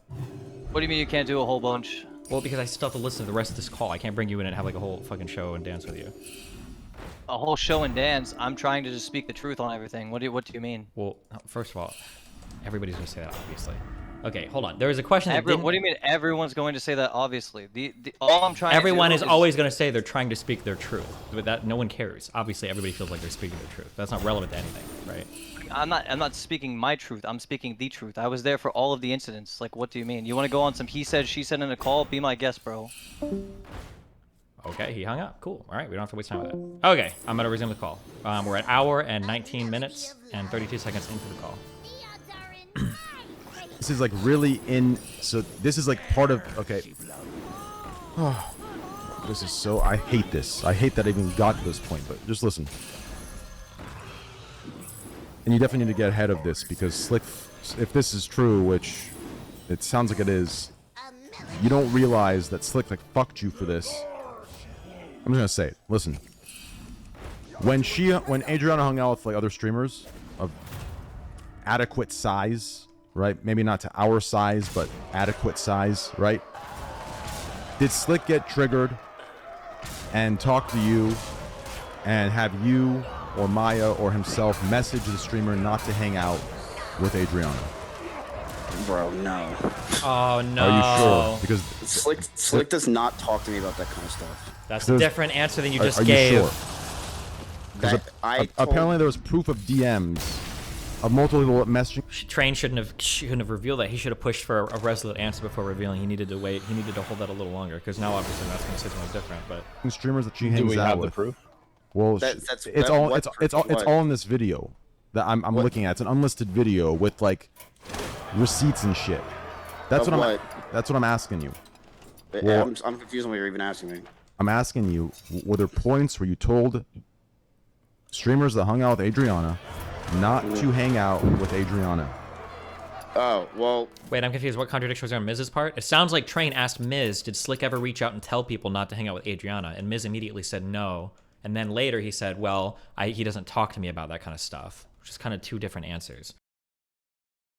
What do you mean you can't do a whole bunch? Well, because I still have to listen to the rest of this call. I can't bring you in and have like a whole fucking show and dance with you. A whole show and dance? I'm trying to just speak the truth on everything. What do you mean? Well, first of all, everybody's gonna say that, obviously. Okay, hold on. There was a question that What do you mean everyone's going to say that, obviously? All I'm trying Everyone to is always going to say they're trying to speak their truth. But that no one cares. Obviously, everybody feels like they're speaking their truth. That's not relevant to anything, right? I'm not speaking my truth. I'm speaking the truth. I was there for all of the incidents. Like, what do you mean? You want to go on some he said, she said in a call? Be my guest, bro. Okay, he hung up. Cool. All right, we don't have to waste time with that. Okay, I'm going to resume the call. We're at hour and 19 minutes and 32 seconds into the call. This is like really so this is like part of, okay. Oh, this is so, I hate this. I hate that I even got to this point, but just listen. And you definitely need to get ahead of this because Slick, if this is true, which it sounds like it is, you don't realize that Slick like fucked you for this. I'm just gonna say it. Listen. When Adriana hung out with like other streamers of adequate size, right? Maybe not to our size, but adequate size, right? Did Slick get triggered and talk to you and have you or Maya or himself message the streamer not to hang out with Adriana? Bro, no. Oh, no. Are you sure? Because Slick does not talk to me about that kind of stuff. That's a different answer than you just are gave. You sure? Apparently there was proof of DMs. Of multiple messaging. Train shouldn't have revealed that. He should have pushed for a resolute answer before revealing. He needed to wait. He needed to hold that a little longer because now obviously that's going to say something different. But streamers that she hangs out with. Do we have the proof? Well, it's all in this video that I'm looking at. It's an unlisted video with like receipts and shit. That's what I'm asking you. Well, I'm confused on what you're even asking me. I'm asking you, were there points where you told streamers that hung out with Adriana not to hang out with Adriana? Oh, well... Wait, I'm confused. What contradiction was there on Miz's part? It sounds like Train asked Miz, did Slick ever reach out and tell people not to hang out with Adriana? And Miz immediately said no. And then later he said, well, he doesn't talk to me about that kind of stuff. Which is kind of two different answers.